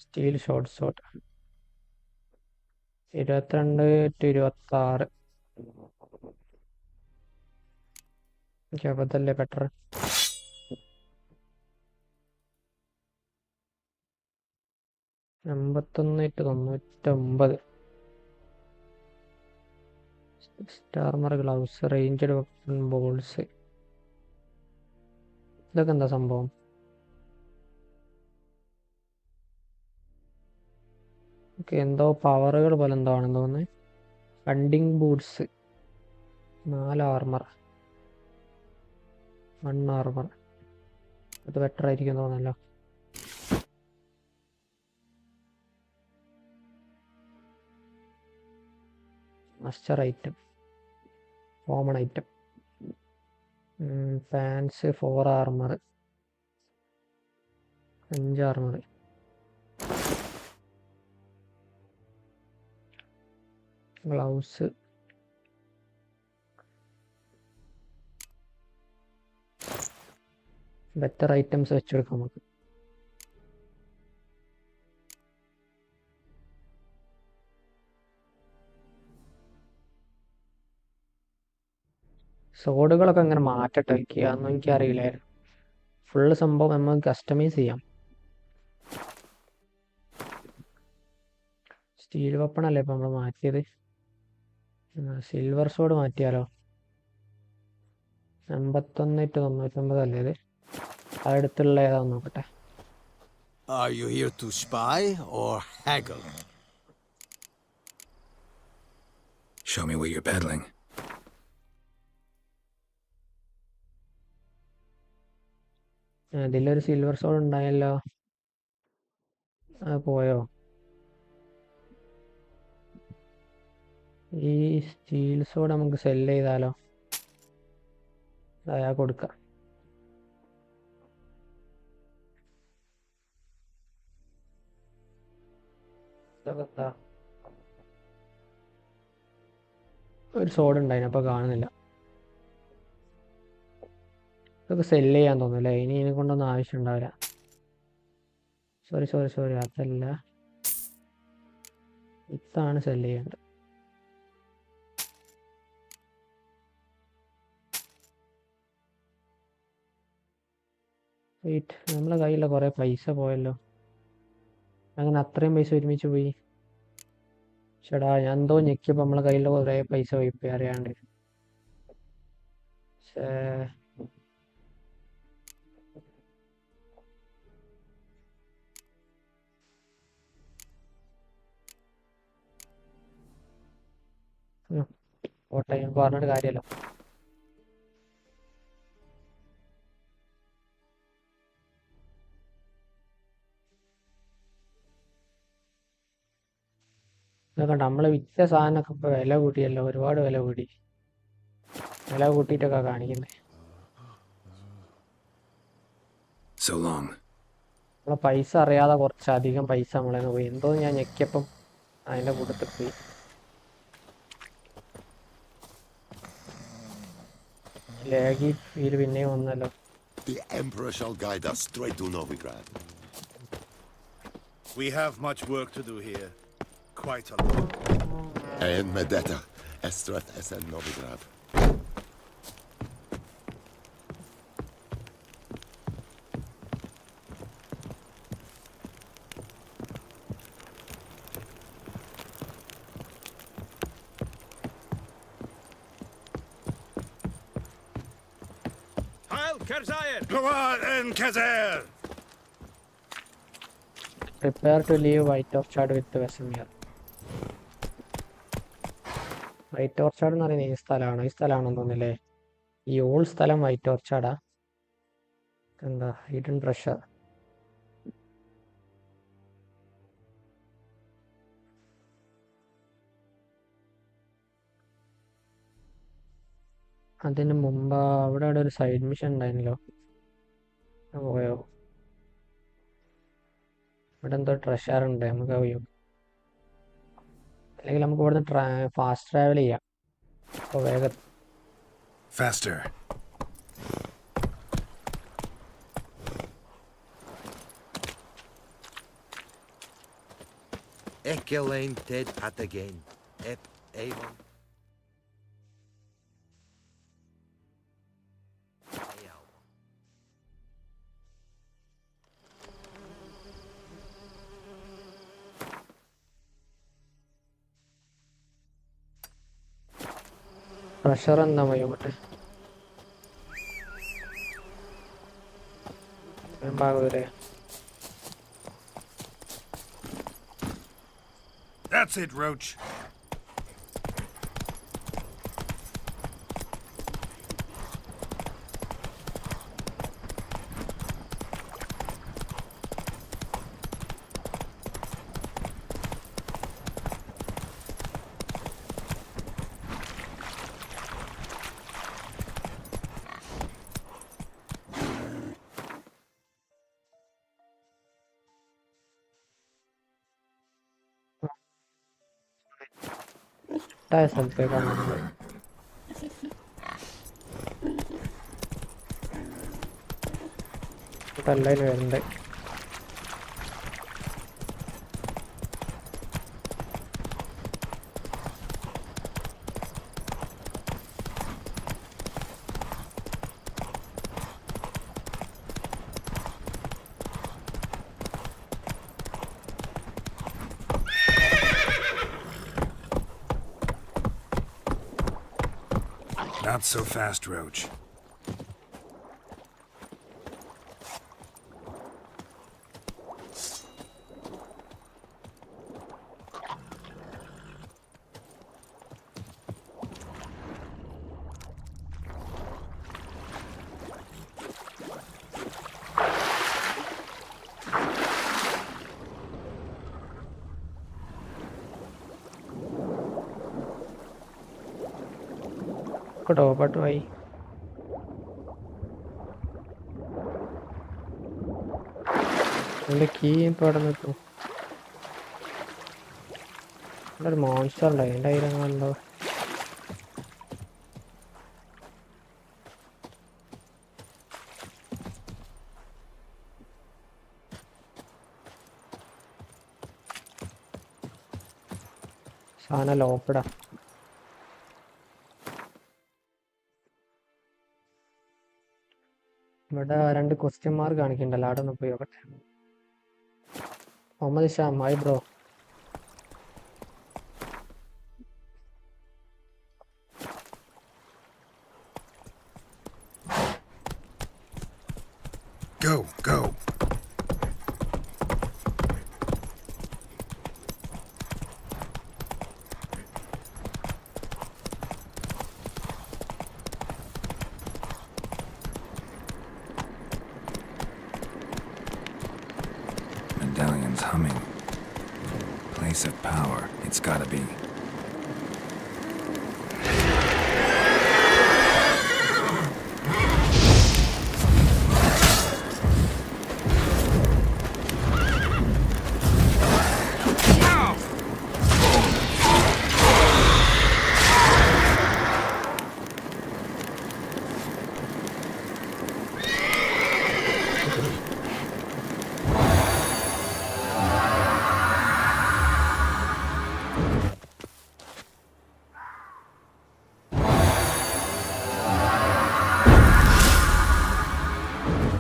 Steel short sword 22 to 26. എനിക്ക് അബദ്ധല്ലേ ബെറ്റർ. $51 to 99. സ്റ്റാർമർ ഗ്ലൗസ്, റേഞ്ച്ഡ് വെപ്പൺ ബോൾസ്. ഇതൊക്കെ എന്താ സംഭവം? ഓക്കെ, എന്തോ പവറുകൾ പോലെ എന്തോ ആണെന്ന് തോന്നുന്നത്. Hunting boots 4 armour, 1 armour. അത് ബെറ്റർ ആയിരിക്കും തോന്നല്ലോ. Master item, common item. Pants 4 armour, 5 armour. Gloves better items വെച്ചെടുക്കാം നമുക്ക്. സോഡുകളൊക്കെ അങ്ങനെ മാറ്റട്ടെ അതൊന്നും എനിക്കറിയില്ലായിരുന്നു. ഫുള്ള് സംഭവം നമുക്ക് കസ്റ്റമൈസ് ചെയ്യാം. സ്റ്റീൽ വെപ്പൺ അല്ലേ ഇപ്പം നമ്മൾ മാറ്റിയത്. സിൽവർ സോഡ് മാറ്റിയാലോ? 51 to 99 അല്ലേ ഇത്? അടുത്തുള്ള ഏതാന്ന് നോക്കട്ടെ. Are you here to spy or haggle? Show me what you're peddling. ഇതിലൊരു സിൽവർ സോഡ് ഉണ്ടായല്ലോ. പോയോ? ഈ സ്റ്റീൽ സോഡ് നമുക്ക് സെല് ചെയ്താലോ? അയാൾ കൊടുക്കാം. ഒരു സോഡ് ഉണ്ടായിന്, അപ്പൊ കാണുന്നില്ല. ഇതൊക്കെ സെല് ചെയ്യാൻ തോന്നുന്നു. ഇനി ഇതിനെ കൊണ്ടൊന്നും ആവശ്യം ഉണ്ടാവില്ല. സോറി അതല്ല, ഇതാണ് സെല് ചെയ്യേണ്ടത്. വെയിറ്റ്, നമ്മളെ കയ്യിലുള്ള കുറേ പൈസ പോയല്ലോ. അങ്ങനെ അത്രയും പൈസ ഒരുമിച്ച് പോയി. ചേടാ, ഞാൻ എന്തോ ഞെക്കിയപ്പോൾ നമ്മളെ കയ്യിലുള്ള കുറേ പൈസ പോയി അറിയാണ്ട്. പോട്ടെ, പറഞ്ഞിട്ട് കാര്യമല്ല. ഇതൊക്കെ നമ്മൾ വിറ്റ സാധനമൊക്കെ ഇപ്പോൾ വില കൂട്ടിയല്ലോ, ഒരുപാട് വില കൂട്ടി. വില കൂട്ടിയിട്ടൊക്കെ കാണിക്കുന്നത്. So long. നമ്മളെ പൈസ അറിയാതെ കുറച്ചധികം പൈസ നമ്മളെ പോയി. എന്തോ ഞാൻ ഞെക്കിയപ്പം അതിൻ്റെ കൂട്ടത്തിൽ പോയി. ലാഗി ഫീൽ പിന്നെയും വന്നല്ലോ. The Emperor shall guide us straight to Novigrad. We have much work to do here. Quite a lot. En med detta, Estrath SN Novigrad. Heil Kerzayer! Go on, En Kazer! Prepare to leave White Orchard with Vesemir. White orchard എന്ന് പറയുന്നത് ഈ സ്ഥലമാണോ? ഈ സ്ഥലമാണെന്ന് തോന്നുന്നില്ലേ? ഈ old സ്ഥലം white ഓർച്ചാഡാ? എന്താ hidden treasure? അതിന് മുമ്പ് അവിടെ ഒരു സൈഡ് മിഷൻ ഉണ്ടായിരുന്നല്ലോ, പോയോ? ഇവിടെ എന്തോ ട്രഷർ ഉണ്ട്, നമുക്ക് പോയോ? അല്ലെങ്കിൽ നമുക്ക് ഇവിടുന്ന് ഫാസ്റ്റ് ട്രാവൽ ചെയ്യാം. അപ്പോൾ വേഗം Faster. Ekelain Ted Atagain. Ep Avon. Treasure എന്താ പോയോട്ടെ? ഭാഗവരെ That's it, Roach. ഇട്ടായ സ്ഥലത്തേക്കാണ് നമ്മൾ. എല്ലാവരും വരണ്ടേ? Not so fast, Roach. ടോപ്പായിട്ട് പോയി. എൻ്റെ കീ ഇപ്പോൾ അവിടെ നിൽക്കും. ഇവിടെ ഒരു മോൺസ്റ്റർ ഉണ്ടായി, എൻ്റെ കയ്യിലങ്ങാണ്ടോ. സാധനം ലോപ്പിടാ. ഇവിടെ 2 ക്വസ്റ്റ്യൻ മാർക്ക് കാണിക്കണ്ടല്ലോ, അവിടെ ഒന്ന് പോയി നോക്കട്ടെ. Muhammad Sham, hi bro. Go, go. Someone's humming. Place of power. It's gotta be.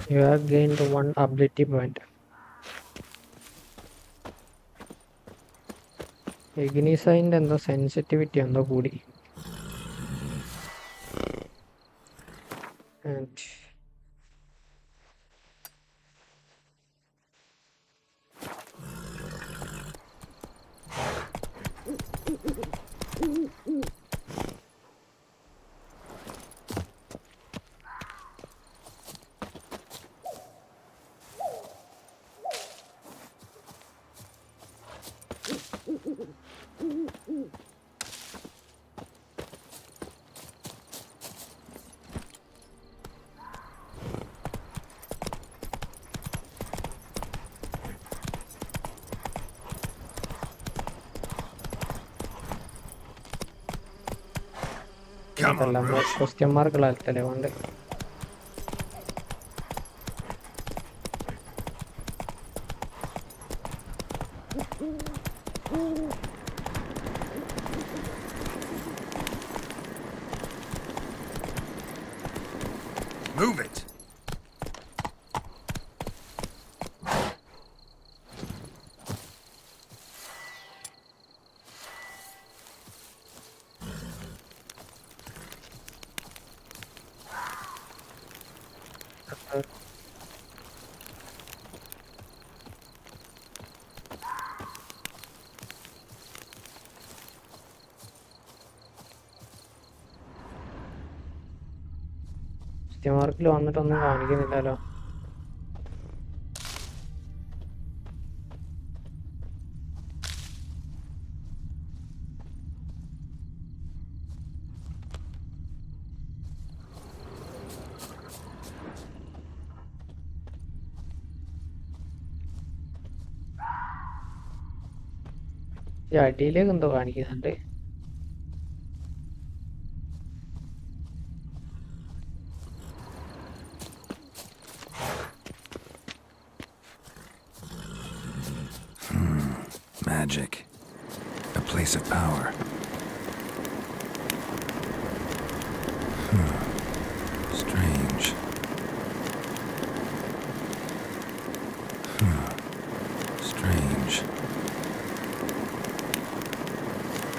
You have gained 1 ability point. Igniside എന്തോ സെൻസിറ്റിവിറ്റി എന്തോ കൂടി. And ക്വസ്റ്റ്യൻ മാർക്കുകളല്ലേ കൊണ്ട് Move it! ക്വസ്റ്റ്യൻ മാർക്കിൽ വന്നിട്ടൊന്നും കാണിക്കുന്നില്ലല്ലോ. ഈ അടിയിലേക്ക് എന്തോ കാണിക്കുന്നുണ്ട്. Magic. A place of power. Strange. Strange.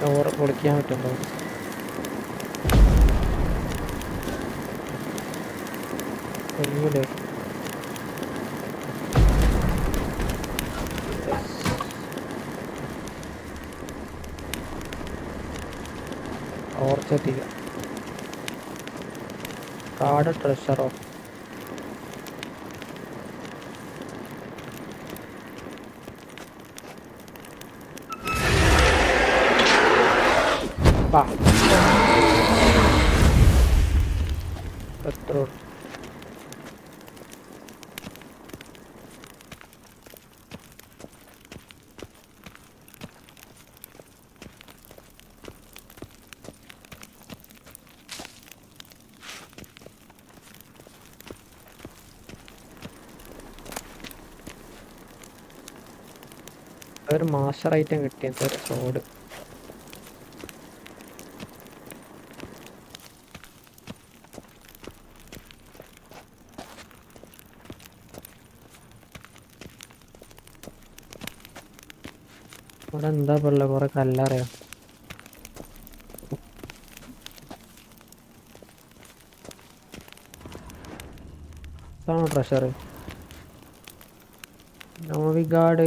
Door പൊളിക്കാൻ പറ്റുമോ? കഴിയൂലേ? ഓർച്ചെത്തില്ല. കാർഡ് ട്രഷറോ? പെട്രോൾ. ഒരു മാസ്റ്റർ ഐറ്റം കിട്ടി. എന്തൊരു സോഡ്. ഇവിടെ എന്താ പോലെ കുറെ കല്ലറിയോ? ഇതാണോ treasure? Novigrad,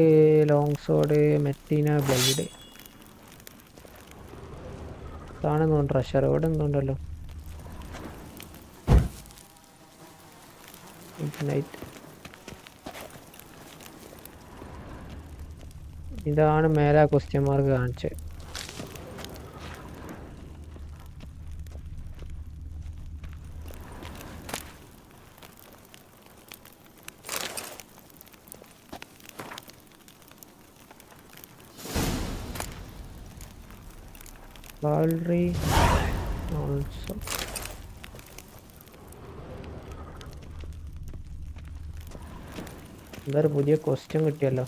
long sword, Mettina blade. ഇതാണെന്നോ ട്രഷർ. ഇവിടെ എന്തുണ്ടല്ലോ? നൈറ്റ് ഇതാണ് മേലെ ക്വസ്റ്റ്യൻ മാർക്ക് കാണിച്ചത്. Cavalry also. എന്തൊരു പുതിയ ക്വസ്റ്റ്യൻ കിട്ടിയല്ലോ.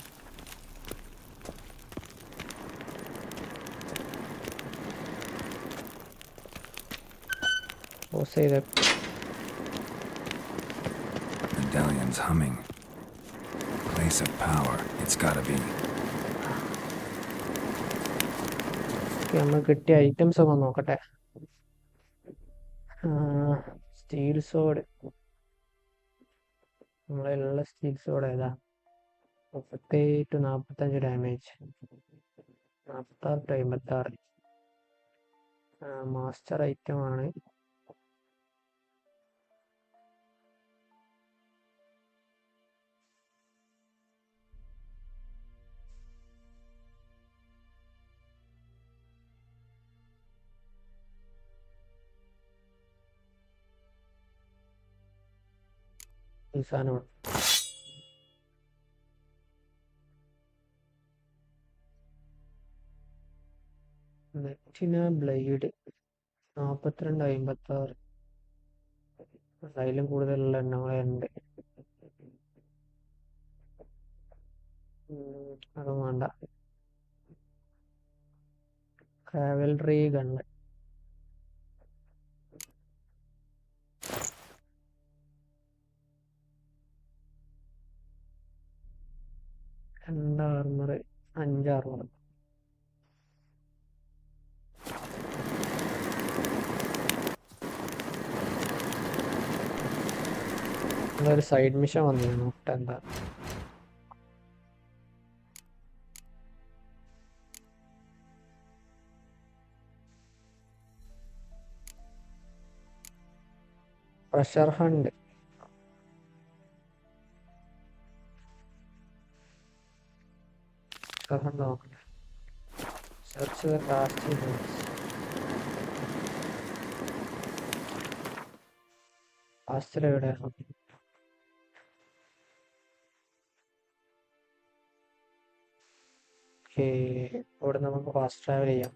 Medallion's humming. Place of power. It's gotta be. നമ്മൾ കിട്ടിയ ഐറ്റംസ് ഒക്കെ നോക്കട്ടെ. സ്റ്റീൽ സോഡ്. നമ്മളുള്ള സ്റ്റീൽ സോഡ് ഏതാ? 37 to 45 damage, 46 to 56. Master item ആണ്. ഈ സാധനമാണ്. നെറ്റിന ബ്ലേഡ് 42 56. അതിലും കൂടുതലുള്ള എണ്ണങ്ങളുണ്ട്. അതും വേണ്ട. Cavalry gun. Armour 5 armour. ഒരു സൈഡ് മിഷൻ വന്നിരുന്നു. എന്താ പ്രഷർ ഹണ്ട്. നോക്കട്ടെ. സെർച്ച് ദ ലാസ്റ്റ് ലാസ്റ്റിൽ എവിടെ? ഇവിടെ നമുക്ക് ഫാസ്റ്റ് ട്രാവൽ ചെയ്യാം.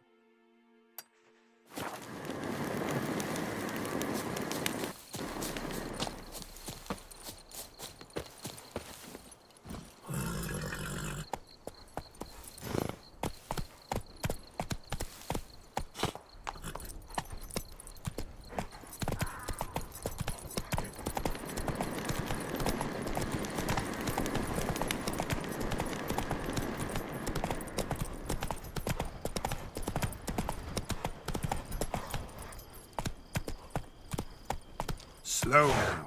Slow now.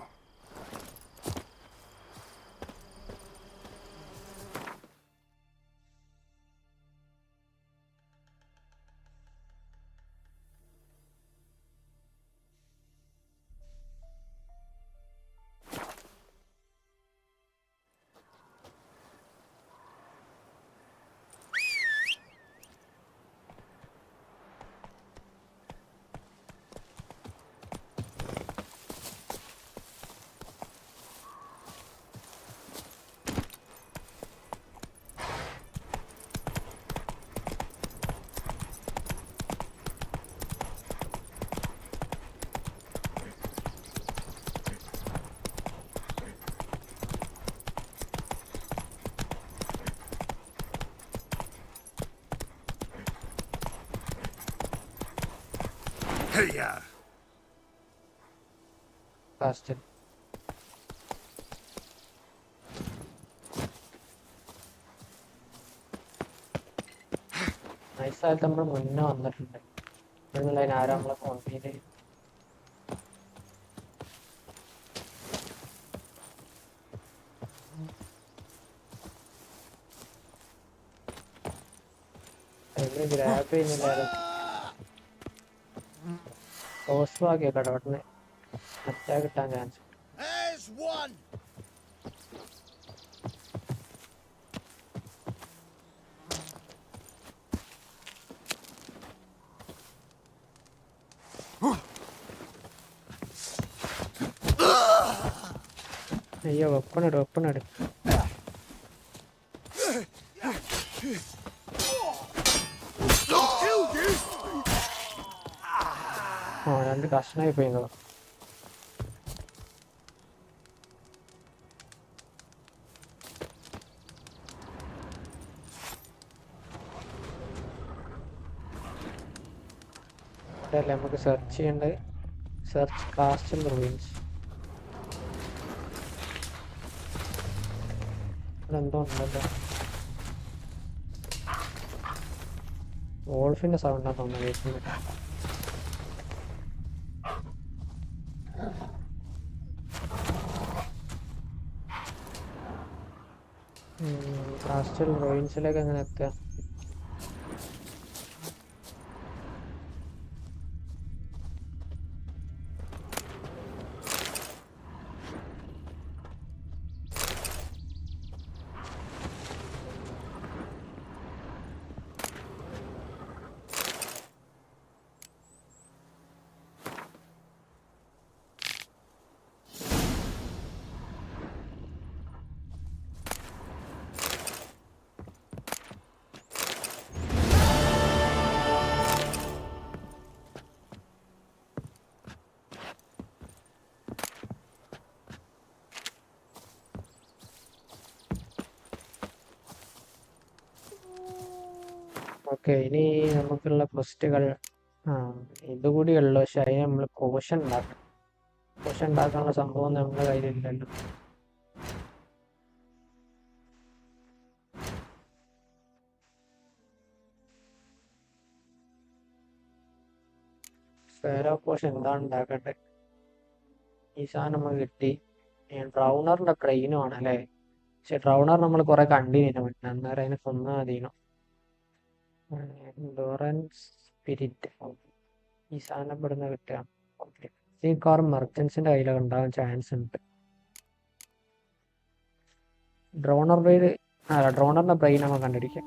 Hey-ya! Faster. നൈസായിട്ട് നമ്മൾ മുന്നേ വന്നിട്ടുണ്ട്. ഇവിടുന്ന് ആരാ നമ്മളെ കോൺഫിഡൻസ് ഗ്രാബ് ചെയ്യുന്നില്ലായിരുന്നു. ക്രോസ് ബാഗിയ കടവട്ടിന് അറ്റാക്ക് കിട്ടാൻ ചാൻസ്. അയ്യോ വെപ്പണിട്. ആ 2 കഷ്ണമായി പോയി. അല്ലേ നമുക്ക് സെർച്ച് ചെയ്യേണ്ടത്. Search castle ruins. ഇവിടെ എന്തോ ഉണ്ടല്ലോ. വോൾഫിന്റെ സൗണ്ടാണ് തോന്നുന്നത് കേൾക്കുന്നത്. കാസ്റ്റൽ റൂയിൻസിലേക്ക് എങ്ങനെ എത്തുക? ഓക്കെ, ഇനി നമുക്കുള്ള ക്വസ്റ്റുകൾ ഇതുകൂടി ഉള്ളു. പക്ഷെ അതിന് നമ്മൾ പോഷൻ ഉണ്ടാക്കണം. പോഷൻ ഉണ്ടാക്കാനുള്ള സംഭവം നമ്മുടെ കയ്യിലില്ലല്ലോ. ഫെയറോ പോഷൻ എന്താണ് ഉണ്ടാക്കേണ്ടത്? ഈ സാധനം നമുക്ക് കിട്ടി. ഡ്രൗണറിന്റെ ബ്രെയിനും ആണ് അല്ലേ? പക്ഷെ ഡ്രൗണർ നമ്മൾ കുറെ കണ്ടിന്യൂ പറ്റില്ല. അന്നേരം അതിനെ കൊന്നാൽ മതിയോ? ലോറൻസ് സ്പിരിറ്റ് ഈ സാധനം ഇവിടുന്ന് കിട്ടുക. ഈ കാർ മെർച്ചൻസിന്റെ കയ്യിലൊക്കെ ഉണ്ടാകാൻ ചാൻസ് ഉണ്ട്. ഡ്രോണറിന്റെ ബ്രെയിൻ നമ്മൾ കണ്ടിരിക്കാം.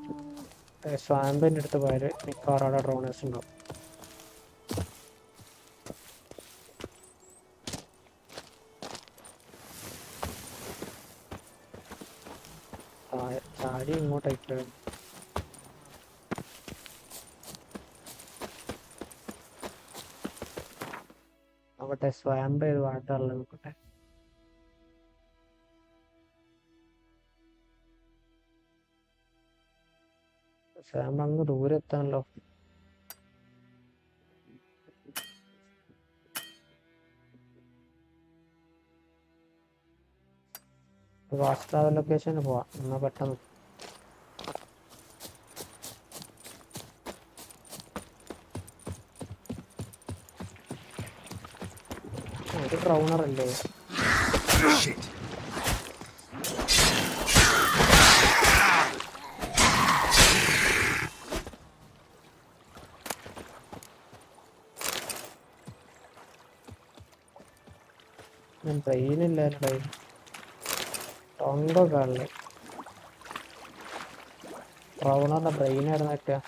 സ്വാമ്പിന്റെ അടുത്ത് പോയാൽ മിക്കവാറും അവിടെ ഡ്രോണേഴ്സ് ഉണ്ടാവും. ചാടി ഇങ്ങോട്ടായിട്ട് നോക്കട്ടെ. സ്വാമ്പ് ചെയ്ത് വാട്ടാറുള്ളത് നോക്കട്ടെ. സ്വാമ്പ് അങ്ങ് ദൂരെ എത്താണല്ലോ. ഫാസ്റ്റ് ട്രാവൽ ലൊക്കേഷന് പോവാം എന്നാ പെട്ടെന്ന്. ഒരു ഡ്രൗണർ അല്ലേ? ഞാൻ ട്രെയിനില്ലായിരുന്നു. ടോങ്കോ കാണില്ലേ? ഡ്രൗണറിന്റെ ബ്രെയിനായിരുന്നു പറ്റുക.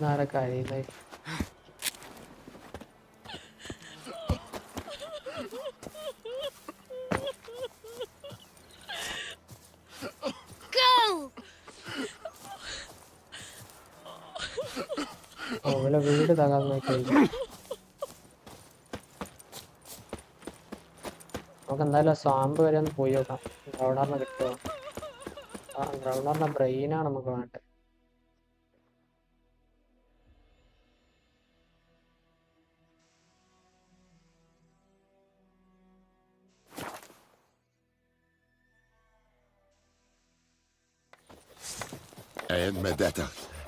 ആരൊക്കെ അറിയുന്നത്? ഓലെ വീട് തകർന്നു നോക്കിയില്ല. നമുക്ക് എന്തായാലും സ്വാമ്പ് വരെ ഒന്ന് പോയി നോക്കാം. ഡ്രൗണറിന് കിട്ടുമോ? ഡ്രൗണറിന്റെ ബ്രെയിനാണ് നമുക്ക് വേണ്ടത്. En Medetta,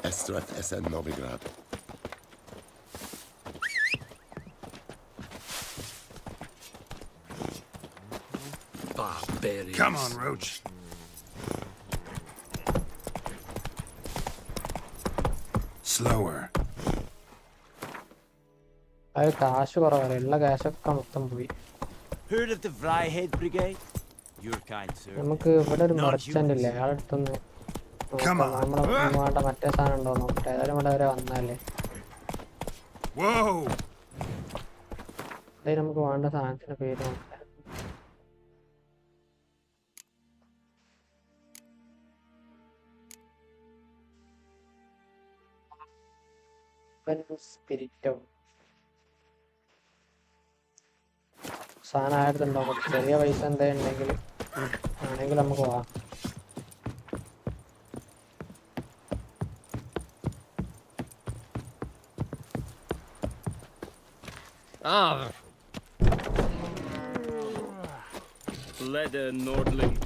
Estreth SN Novigrad. Barbarians. Come on, Roach. slower. അത് കാശ് കുറവല്ല, ഉള്ള കാശൊക്കെ മൊത്തം പോയി. Heard of the Vryhead Brigade? Your kind, sir. നമുക്ക് ഇവിടെ ഒരു മെർച്ചന്റ് ഇല്ലേ, അയാളടുത്തൊന്ന് നോക്കാം. നമ്മളെ വേണ്ട മറ്റേ സാധനം ഉണ്ടോ നോക്കട്ടെ. ഏതായാലും ഇവിടെ വരെ വന്നാലേ നമുക്ക് വേണ്ട സാധനത്തിന്റെ പേര് നോക്കട്ടെ. സ്പിരിറ്റോ സാധനം ആയിരത്തുണ്ടോ? ചെറിയ പൈസ എന്തായാലും ഉണ്ടെങ്കിൽ ആണെങ്കിൽ നമുക്ക് പോവാം. Leather Nordling.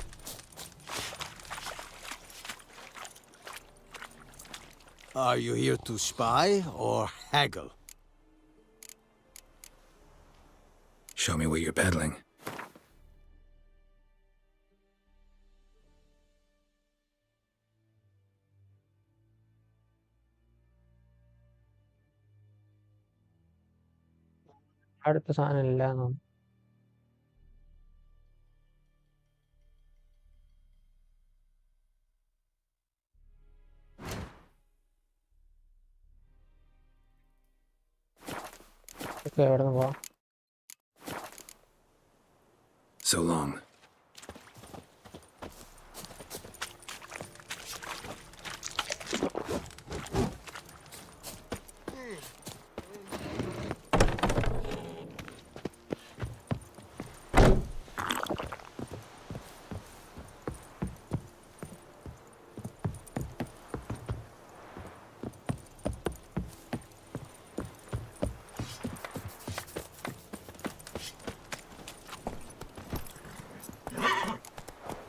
Are you here to spy or haggle? Show me what you're peddling. അടുത്ത സാധനം ഇല്ല. എവിടെ നിന്ന് പോവാം? So long.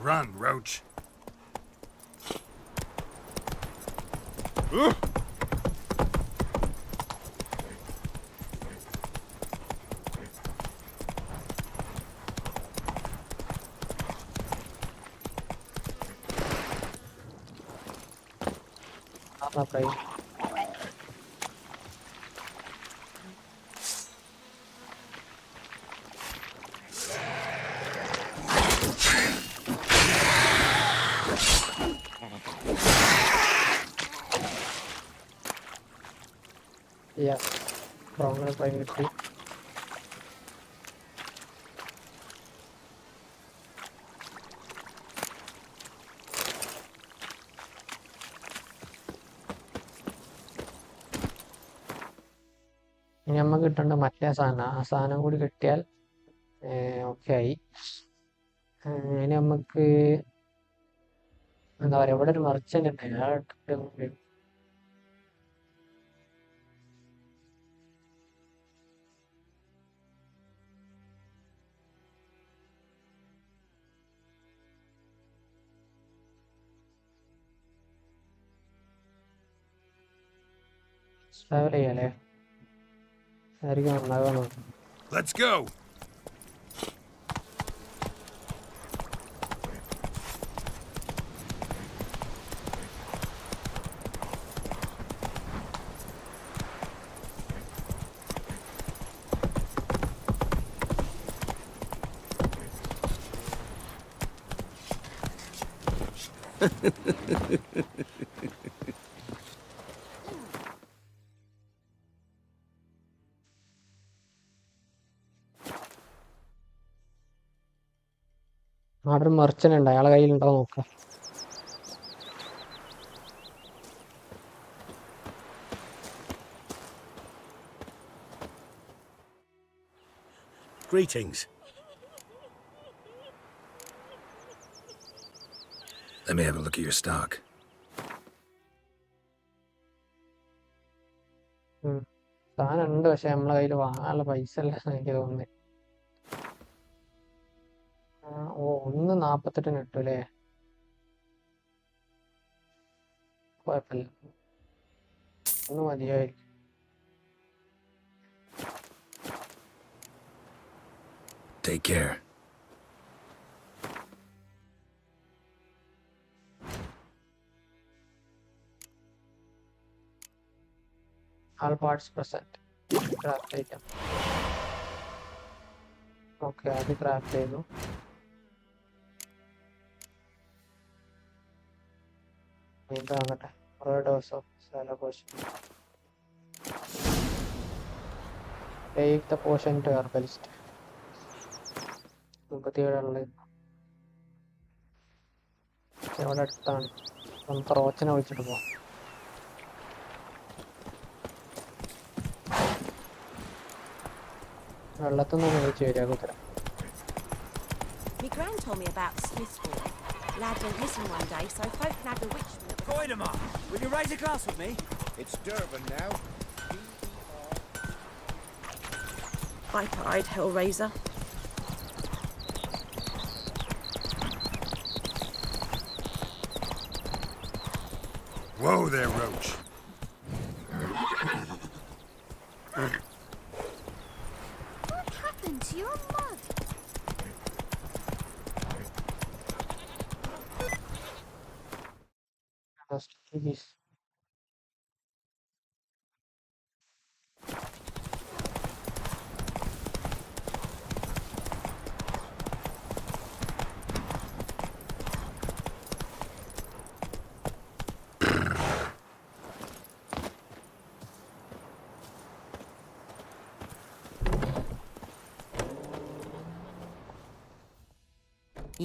Run, Roach. Yeah, wrong playing with it. ഇനി നമുക്ക് കിട്ടേണ്ട മറ്റേ സാധനം, ആ സാധനം കൂടി കിട്ടിയാൽ ഓക്കെ ആയി. ഇനി നമുക്ക് എന്താ പറയുക, ഇവിടെ ഒരു മെർച്ചന്റ് ഉണ്ട്, അയാൾ ട്രാവൽ ചെയ്യാലേ, ആയിരിക്കും നന്നാകണം. Let's go. അവിടെ ഒരു മെർച്ചന്റ് ഉണ്ട്, അയാളെ കയ്യിലുണ്ടോ നോക്കാം. Greetings. Let me have a look at your stock. സാധനം ഉണ്ട്, പക്ഷെ നമ്മളെ കയ്യിൽ വാങ്ങാനുള്ള പൈസ അല്ല എനിക്ക് തോന്നുന്നത്. 1.48 കിട്ടും അല്ലേ? കുഴപ്പമില്ല, ഒന്ന് മതിയായിരിക്കും. Take care. All parts present. Craft item. Okay, അത് craft ചെയ്തു. ഇതാകട്ടെ. ഒരു dose of Sala potion. Take the potion to herbalist. 37 ഉള്ളത്. ഇവിടെ അടുത്താണ്. നമുക്ക് റോച്ചിനെ വിളിച്ചിട്ട് പോവാം. വെള്ളത്തൊന്നും വിളിച്ച് വരിക കുതിര. Me gran told me about Smith's boy. Lad went missing one day, so folk nabbed the witch from the... Goidemar, will you raise a glass with me? It's Durban now. Viper-eyed hellraiser. Whoa there, Roach. What happened to your mud? Let's do this.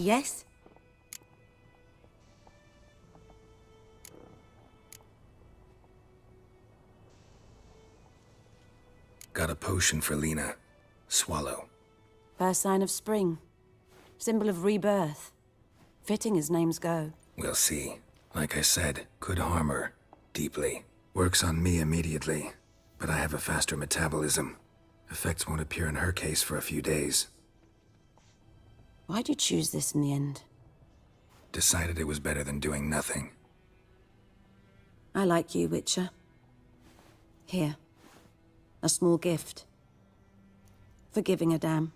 Yes? Got a potion for Lena. Swallow. First sign of spring. Symbol of rebirth. Fitting as names go. We'll see. Like I said, could harm her. Deeply. Works on me immediately. But I have a faster metabolism. Effects won't appear in her case for a few days. Why'd you choose this in the end? Decided it was better than doing nothing. I like you, Witcher. Here. A small gift. For giving a damn.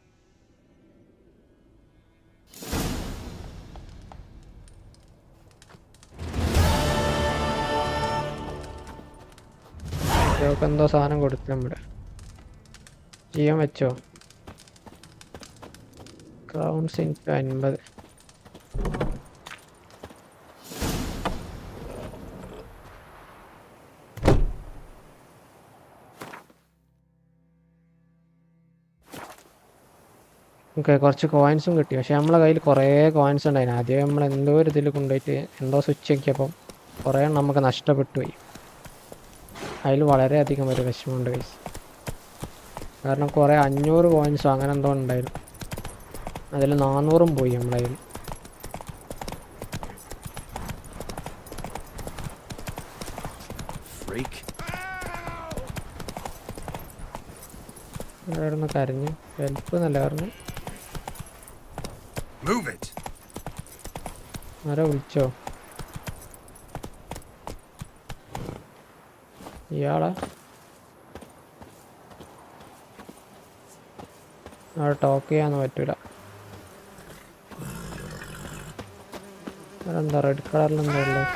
എന്തോ സാധനം കൊടുത്തു നമ്മുടെ ചെയ്യാൻ വെച്ചോ crowns into 50 okay കുറച്ച് കോയിൻസും കിട്ടി പക്ഷെ നമ്മളെ കയ്യിൽ കുറേ കോയിൻസ് ഉണ്ടായിരുന്നു ആദ്യം നമ്മൾ എന്തോ ഒരു ഇതിൽ കൊണ്ടുപോയിട്ട് എന്തോ സ്വിച്ച് ആക്കിയപ്പം കുറേ നമുക്ക് നഷ്ടപ്പെട്ടു പോയി അതിൽ വളരെയധികം ഒരു വിഷമമുണ്ട് ഗൈസ് കാരണം കുറേ 500 കോയിൻസോ അങ്ങനെ എന്തോ ഉണ്ടായിരുന്നു അതിൽ 400 പോയി നമ്മളെ കയ്യിൽ ആയിരുന്നു കരഞ്ഞു ഹെൽപ്പ് എന്നല്ല പറഞ്ഞു ആരോ വിളിച്ചോ ഇയാളാ അവിടെ ടോക്ക് ചെയ്യാൻ പറ്റൂല അതെന്താ റെഡ് കളറിൽ എന്താ ഉള്ളത്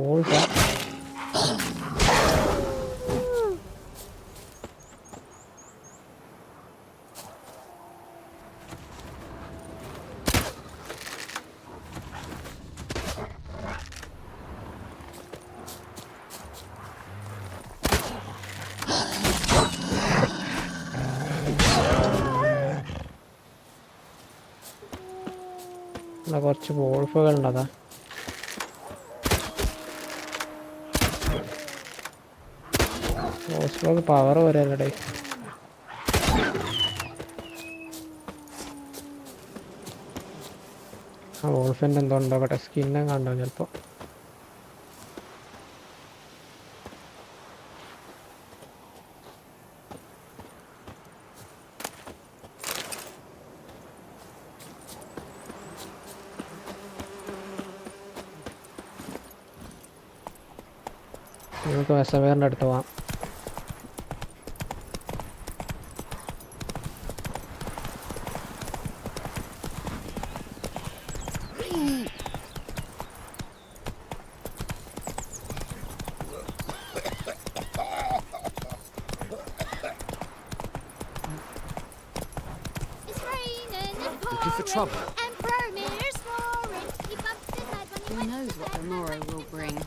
ഓൾസാ കുറച്ച് വോൾഫുകളുണ്ടതാ വോൾഫുകൾക്ക് പവർ വരല്ലേ ആ വോൾഫിൻ്റെ എന്തോ ഉണ്ടോട്ടെ സ്കിന്നെ കണ്ടോ ചിലപ്പോൾ നമുക്ക് വെസവേറിൻ്റെ അടുത്ത് പോവാം trouble. Emperor Mir snoring. He bumped his head when he Who went knows to what bed. the morrow will bring?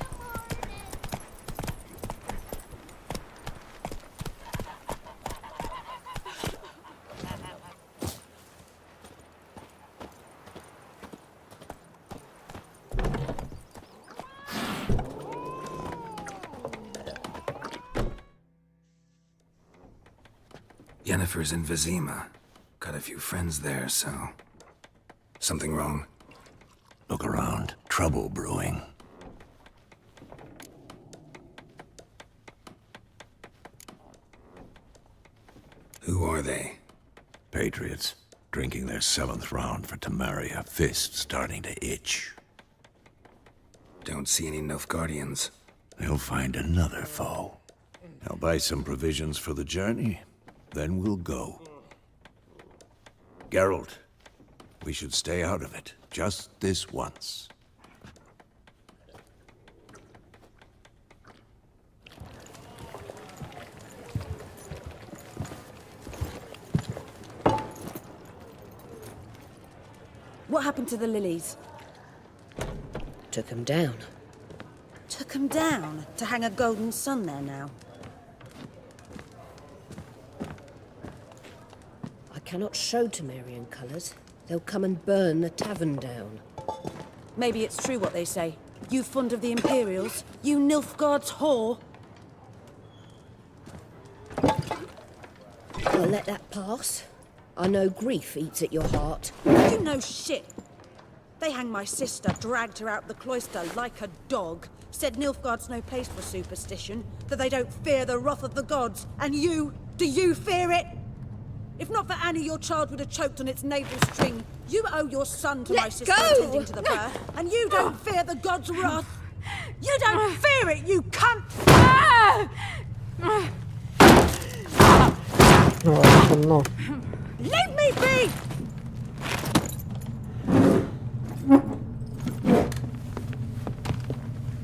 Yennefer's in Vizima. Got a few friends there, so... Something wrong? Look around. Trouble brewing. Who are they? Patriots. Drinking their 7th round for Temeria. Fist starting to itch. Don't see any Nilfgaardians. They'll find another foe. I'll buy some provisions for the journey. Then we'll go. Geralt, we should stay out of it. Just this once. What happened to the lilies? Took him down. Took 'em down to hang a golden sun there now. I cannot show Temerian colours. They'll come and burn the tavern down. Maybe it's true what they say. You fond of the Imperials? You Nilfgaard's whore? I'll let that pass. I know grief eats at your heart. You know shit. They hanged my sister, dragged her out the cloister like a dog. Said Nilfgaard's no place for superstition, that they don't fear the wrath of the gods. And you? Do you fear it? If not for Annie, your child would have choked on its navel string. You owe your son to my sister attending to the birth, and you don't fear the gods' wrath. You don't fear it, you cunt! No. Leave me be!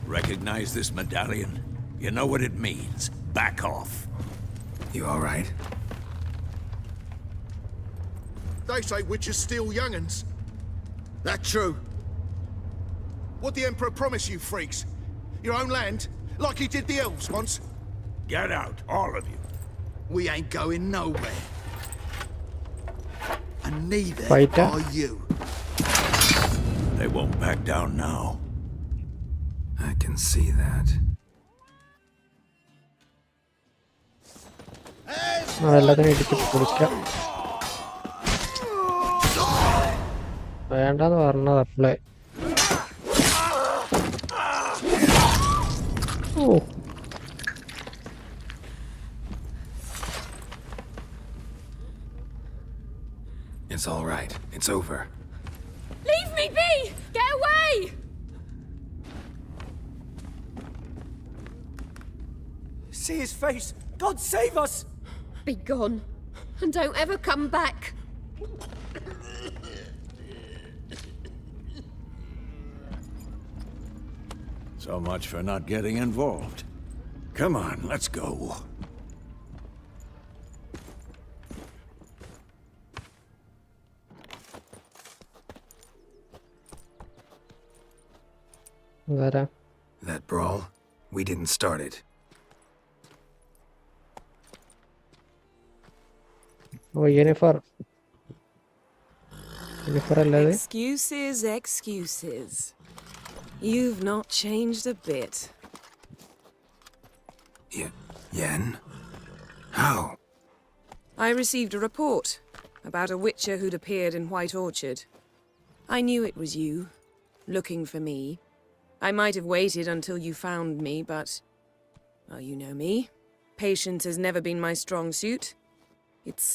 Recognize this medallion? You know what it means. Back off. You all right? They say witches steal young'uns. That true? What'd the Emperor promise you freaks? Your own land? Like he did the elves once? Get out, all of you. We ain't going nowhere. And neither Fighter. are you. They won't back down now. I can see that. എല്ലാത്തിനും ഇടിച്ച് പൊളിക്കാം. വേണ്ടെന്ന് പറഞ്ഞത് apply. Oh It's all right. It's over. Leave me be! Get away! See his face! God save us! Be gone, and don't ever come back. So much for not getting involved. Come on, let's go. വരാം. That brawl, we didn't start it. ഓ യൂണിഫോർ അല്ലാതെ Excuses, excuses. You've not changed a bit. Yen? How? I received a report about a witcher who'd appeared in White Orchard. I knew it was you, looking for me. I might have waited until you found me, but... well, you know me. Patience has never been my strong suit. It's...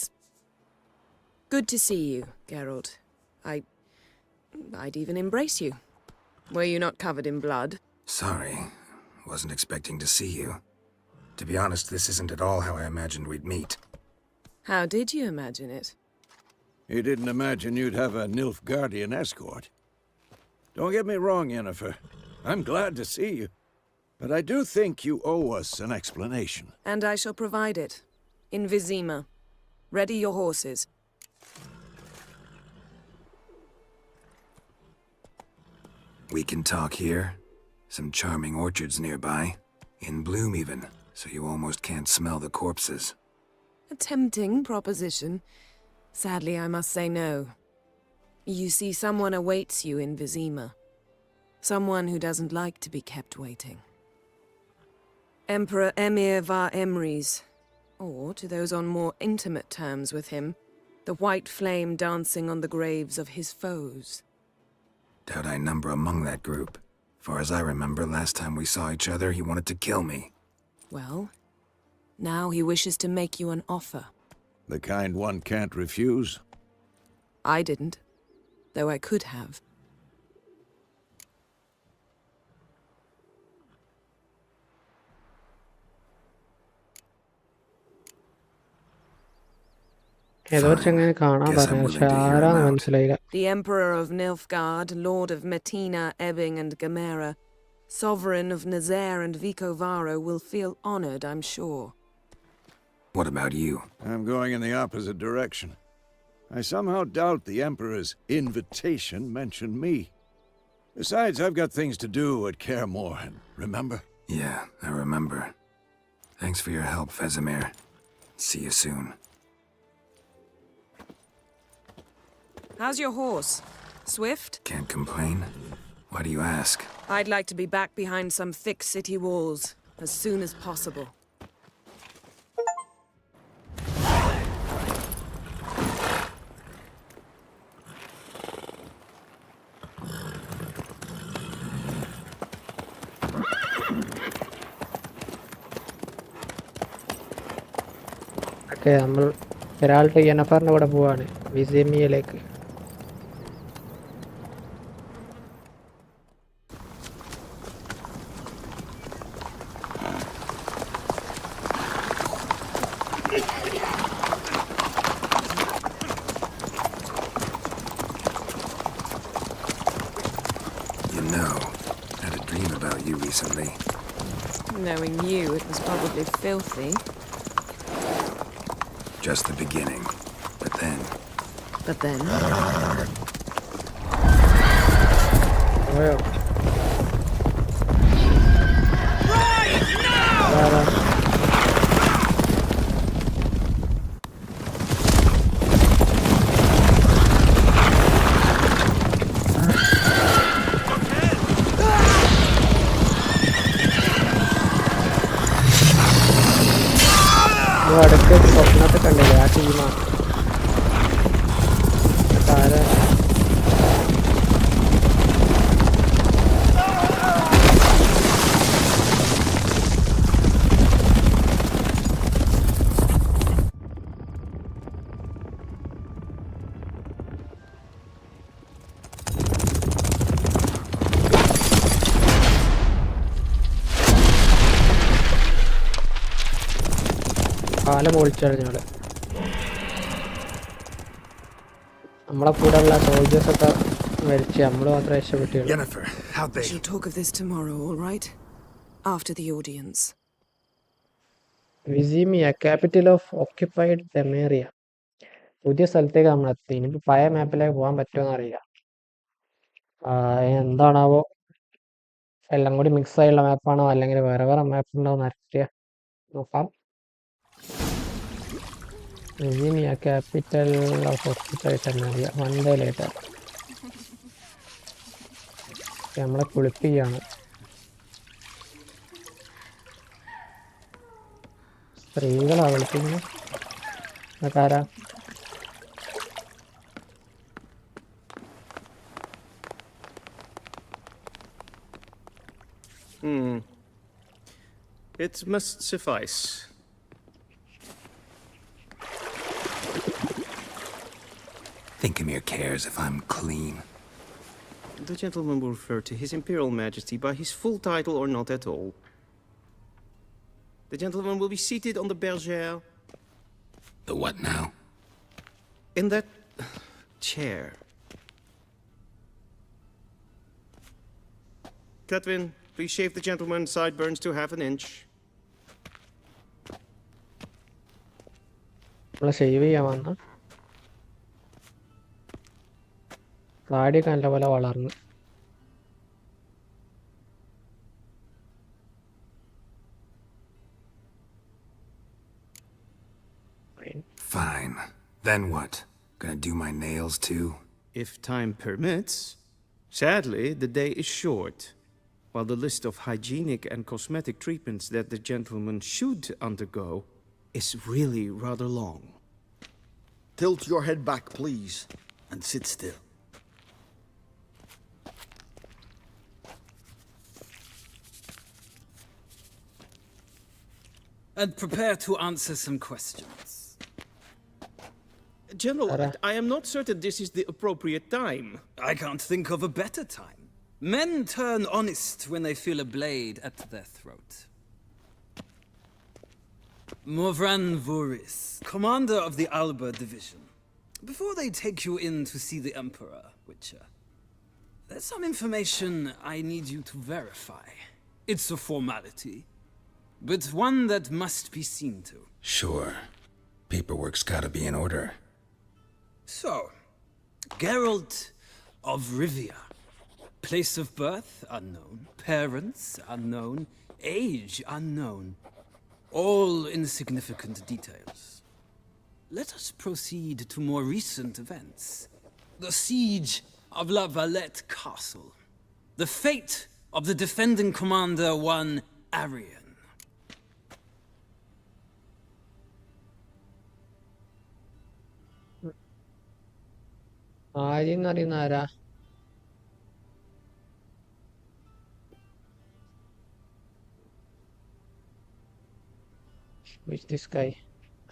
good to see you, Geralt. I'd even embrace you. Were you not covered in blood? Sorry. Wasn't expecting to see you. To be honest, this isn't at all how I imagined we'd meet. How did you imagine it? You didn't imagine you'd have a Nilfgaardian escort. Don't get me wrong, Yennefer. I'm glad to see you. But I do think you owe us an explanation. And I shall provide it. In Vizima. Ready your horses. We can talk here. Some charming orchards nearby. In bloom even, so you almost can't smell the corpses. A tempting proposition. Sadly, I must say no. You see, someone awaits you in Vizima. Someone who doesn't like to be kept waiting. Emperor Emir var Emrys, or, to those on more intimate terms with him, the white flame dancing on the graves of his foes. Doubt I number among that group. Far as I remember, last time we saw each other, he wanted to kill me. Well, now he wishes to make you an offer. The kind one can't refuse? I didn't, though I could have. ഏതോ ഒരു ചങ്ങനെ കാണാൻ പറഞ്ഞു പക്ഷെ ആരാന്ന് മനസ്സിലായില്ല. The Emperor of Nilfgaard, Lord of Metina, Ebbing and Gamera, Sovereign of Nazaire and Vicovaro will feel honored, I'm sure. What about you? I'm going in the opposite direction. I somehow doubt the Emperor's invitation mentioned me. Besides, I've got things to do at Kaer Morhen, remember? Yeah, I remember. Thanks for your help, Vesemir. See you soon. How's your horse? Swift? Can't complain. Why do you ask? I'd like to be back behind some thick city walls as soon as possible. Okay, നമ്മൾ ഒരാളുടെ യെനഫറിൻ്റെ കൂടെ പോവാണ് വിസിമിയയിലേക്ക്. You know, I had a dream about you recently. Knowing you, it was probably filthy. Just the beginning. But then... പോയോ? അടുത്ത് സ്വപ്നത്തെ കണ്ടില്ലേ ആ ടീമാണ്. താരം കാലം പൊളിച്ചറിഞ്ഞോള്. നമ്മളെ കൂടെയുള്ള സോൾജേഴ്സൊക്കെ മരിച്ച് നമ്മൾ മാത്രമേ രക്ഷപ്പെട്ടുള്ളൂ. We shall talk of this tomorrow, all right? After the audience. Vizima, capital of occupied Temeria. പുതിയ സ്ഥലത്തേക്ക് നമ്മൾ എത്തി. ഇനിയിപ്പോൾ പഴയ മാപ്പിലേക്ക് പോകാൻ പറ്റുമോ അറിയില്ല. എന്താണാവോ, എല്ലാം കൂടി മിക്സ് ആയുള്ള മാപ്പാണോ അല്ലെങ്കിൽ വേറെ വേറെ മാപ്പ് ഉണ്ടോ എന്ന് നോക്കാം. Vizima, capital of occupied Temeria. 1 day later. നമ്മളെ കുളിപ്പിക്കുകയാണ്. സ്ത്രീകളാ വിളിക്കുന്നത്. അതാരാ? It must suffice. Think Emir cares if I'm clean. The gentleman will refer to His Imperial Majesty by his full title or not at all. The gentleman will be seated on the bergère. The what now? In that chair. Catwin, please shave the gentleman's sideburns to 1/2 inch. നമ്മളെ save ചെയ്യാൻ വന്ന താടിയൊക്കെ നല്ലപോലെ വളർന്നു. Fine. Then what? Gonna do my nails too? If time permits. Sadly, the day is short, while the list of hygienic and cosmetic treatments that the gentleman should undergo is really rather long. Tilt your head back, please, and sit still. And prepare to answer some questions. General, I am not certain this is the appropriate time. I can't think of a better time. Men turn honest when they feel a blade at their throat. Morvran Voris, commander of the Alba Division. Before they take you in to see the Emperor, Witcher, there's some information I need you to verify. It's a formality, but one that must be seen to. Sure. Paperwork's gotta be in order. So, Geralt of Rivia. Place of birth, unknown. Parents, unknown. Age, unknown. All insignificant details. Let us proceed to more recent events. The siege of La Valette Castle. The fate of the defending commander, one Arian. ആര്യം എന്നറിയുന്ന ആരാ? Which this guy?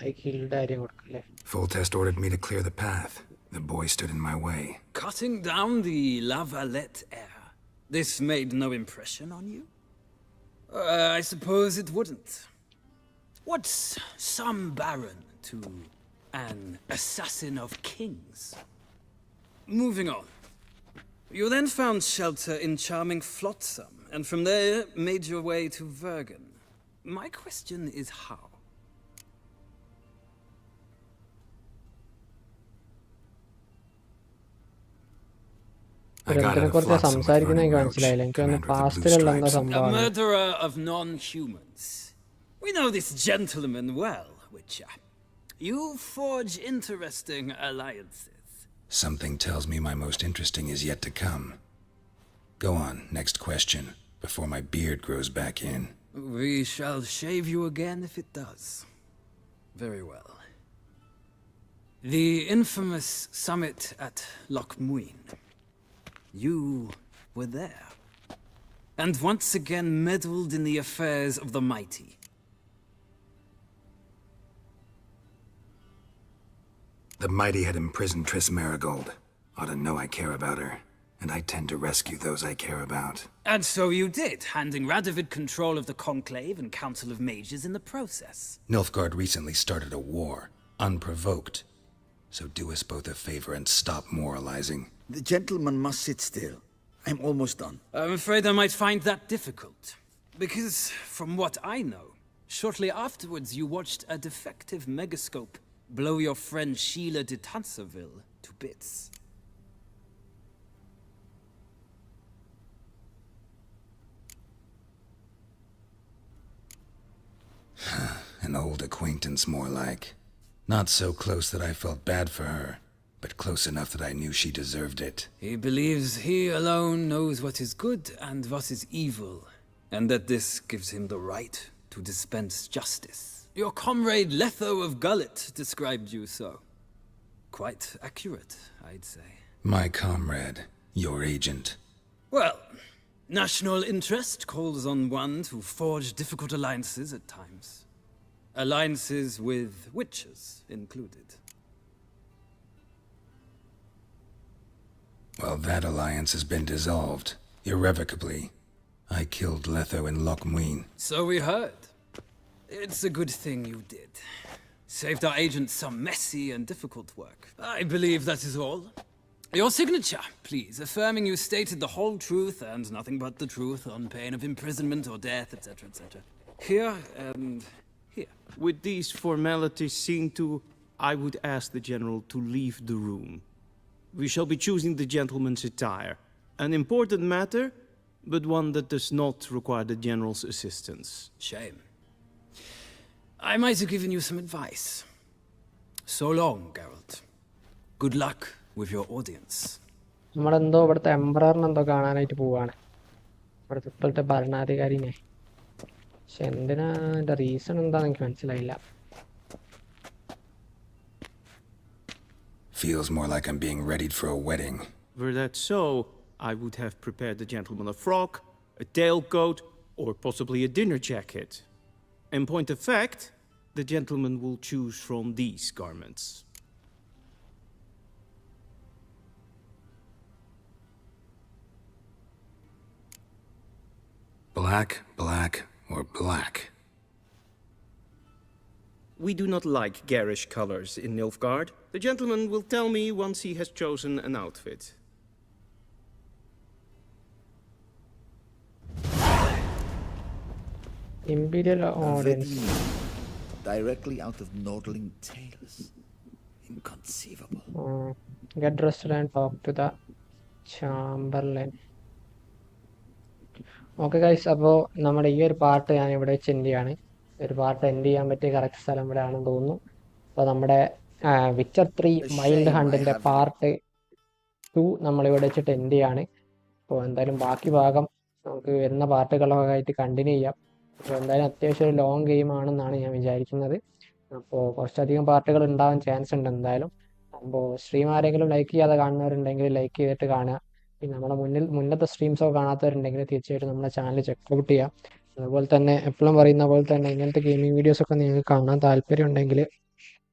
I killed ആര്യം കൊടുക്കല്ലേ? Foltest ordered me to clear the path. The boy stood in my way. Cutting down the La Valette heir. This made no impression on you? I suppose it wouldn't. What's some baron to an assassin of kings? Moving on. You then found shelter in charming Flotsam, and from there made your way to Vergen. My question is how? I got out of Flotsam with running roach, command with the blue stripes. A murderer of non-humans. We know this gentleman well, Witcher. You forge interesting alliances. Something tells me my most interesting is yet to come. Go on, next question, before my beard grows back in. We shall shave you again if it does. Very well. The infamous summit at Loch Muin. You were there. And once again meddled in the affairs of the mighty. The mighty had imprisoned Triss Marigold. Ought to know I care about her, and I tend to rescue those I care about. And so you did, handing Radovid control of the Conclave and Council of Mages in the process. Nilfgaard recently started a war, unprovoked. So do us both a favor and stop moralizing. The gentleman must sit still. I'm almost done. I'm afraid I might find that difficult. Because, from what I know, shortly afterwards you watched a defective megascope blow your friend Sheila de Tanserville to bits. An old acquaintance, more like. Not so close that I felt bad for her, but close enough that I knew she deserved it. He believes he alone knows what is good and what is evil, and that this gives him the right to dispense justice. Your comrade Letho of Gullet described you so. Quite accurate, I'd say. My comrade, your agent. Well, national interest calls on one to forge difficult alliances at times. Alliances with witches included. Well, that alliance has been dissolved, irrevocably. I killed Letho in Loch Muin. So we heard. It's a good thing you did. Saved our agent some messy and difficult work. I believe that is all. Your signature, please, affirming you stated the whole truth and nothing but the truth on pain of imprisonment or death, etc., etc. Here and here. With these formalities seen to, I would ask the General to leave the room. We shall be choosing the gentleman's attire. An important matter, but one that does not require the General's assistance. Shame. I might have given you some advice. So long, Geralt. Good luck with your audience. നമ്മളെന്തോ ഇവിടുത്തെ എംപററിനെ എന്തോ കാണാനായിട്ട് പോവാണ്, ഇവിടുത്തെ ഇപ്പോഴത്തെ ഭരണാധികാരിനെ. പക്ഷെ എന്തിനാ അതിൻ്റെ reason എന്താണെന്ന് എനിക്ക് മനസ്സിലായില്ല. Feels more like I'm being readied for a wedding. Were that so, I would have prepared the gentleman a frock, a tailcoat, or possibly a dinner jacket. In point of fact, the gentleman will choose from these garments. Black, black, or black? We do not like garish colors in Nilfgaard. The gentleman will tell me once he has chosen an outfit. Imperial audience. Directly out of Nordling tales. Inconceivable. Get dressed and talk to the Chamberlain. Okay guys, അപ്പോൾ നമ്മുടെ ഈ ഒരു part ഞാൻ ഇവിടെ വെച്ച് end ചെയ്യാണ്. ഒരു part end ചെയ്യാൻ പറ്റിയ കറക്റ്റ് സ്ഥലം ഇവിടെ ആണെന്ന് തോന്നുന്നു. അപ്പോൾ നമ്മുടെ വിച്ചർ 3 വൈൽഡ് ഹണ്ടിൻ്റെ പാർട്ട് 2 നമ്മളിവിടെ വെച്ചിട്ട് എൻഡ് ചെയ്യാണ്. അപ്പോൾ എന്തായാലും ബാക്കി ഭാഗം നമുക്ക് വരുന്ന പാർട്ടുകളൊക്കെ ആയിട്ട് കണ്ടിന്യൂ ചെയ്യാം. അപ്പോൾ എന്തായാലും അത്യാവശ്യം ഒരു ലോങ് ഗെയിം ആണെന്നാണ് ഞാൻ വിചാരിക്കുന്നത്. അപ്പോൾ കുറച്ചധികം പാർട്ടുകൾ ഉണ്ടാവാൻ ചാൻസ് ഉണ്ട് എന്തായാലും. അപ്പോൾ സ്ട്രീം ആരെങ്കിലും ലൈക്ക് ചെയ്യാതെ കാണുന്നവരുണ്ടെങ്കിൽ ലൈക്ക് ചെയ്തിട്ട് കാണുക. പിന്നെ നമ്മുടെ മുന്നത്തെ സ്ട്രീംസൊക്കെ കാണാത്തവരുണ്ടെങ്കിൽ തീർച്ചയായിട്ടും നമ്മുടെ ചാനൽ ചെക്കൗട്ട് ചെയ്യാം. അതുപോലെ തന്നെ എപ്പോഴും പറയുന്ന പോലെ തന്നെ ഇങ്ങനത്തെ ഗെയിമിംഗ് വീഡിയോസൊക്കെ നിങ്ങൾക്ക് കാണാൻ താല്പര്യം ഉണ്ടെങ്കിൽ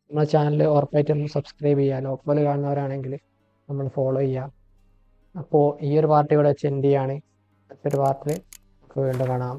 നമ്മുടെ ചാനൽ ഉറപ്പായിട്ടും സബ്സ്ക്രൈബ് ചെയ്യുക. ലോക്കൽ കാണുന്നവരാണെങ്കിൽ നമ്മൾ ഫോളോ ചെയ്യുക. അപ്പോൾ ഈ ഒരു പാർട്ടി ഇവിടെ വെച്ച് എൻഡ് ചെയ്യാണ്. അടുത്തൊരു പാർട്ടിൽ നമുക്ക് വീണ്ടും കാണാം.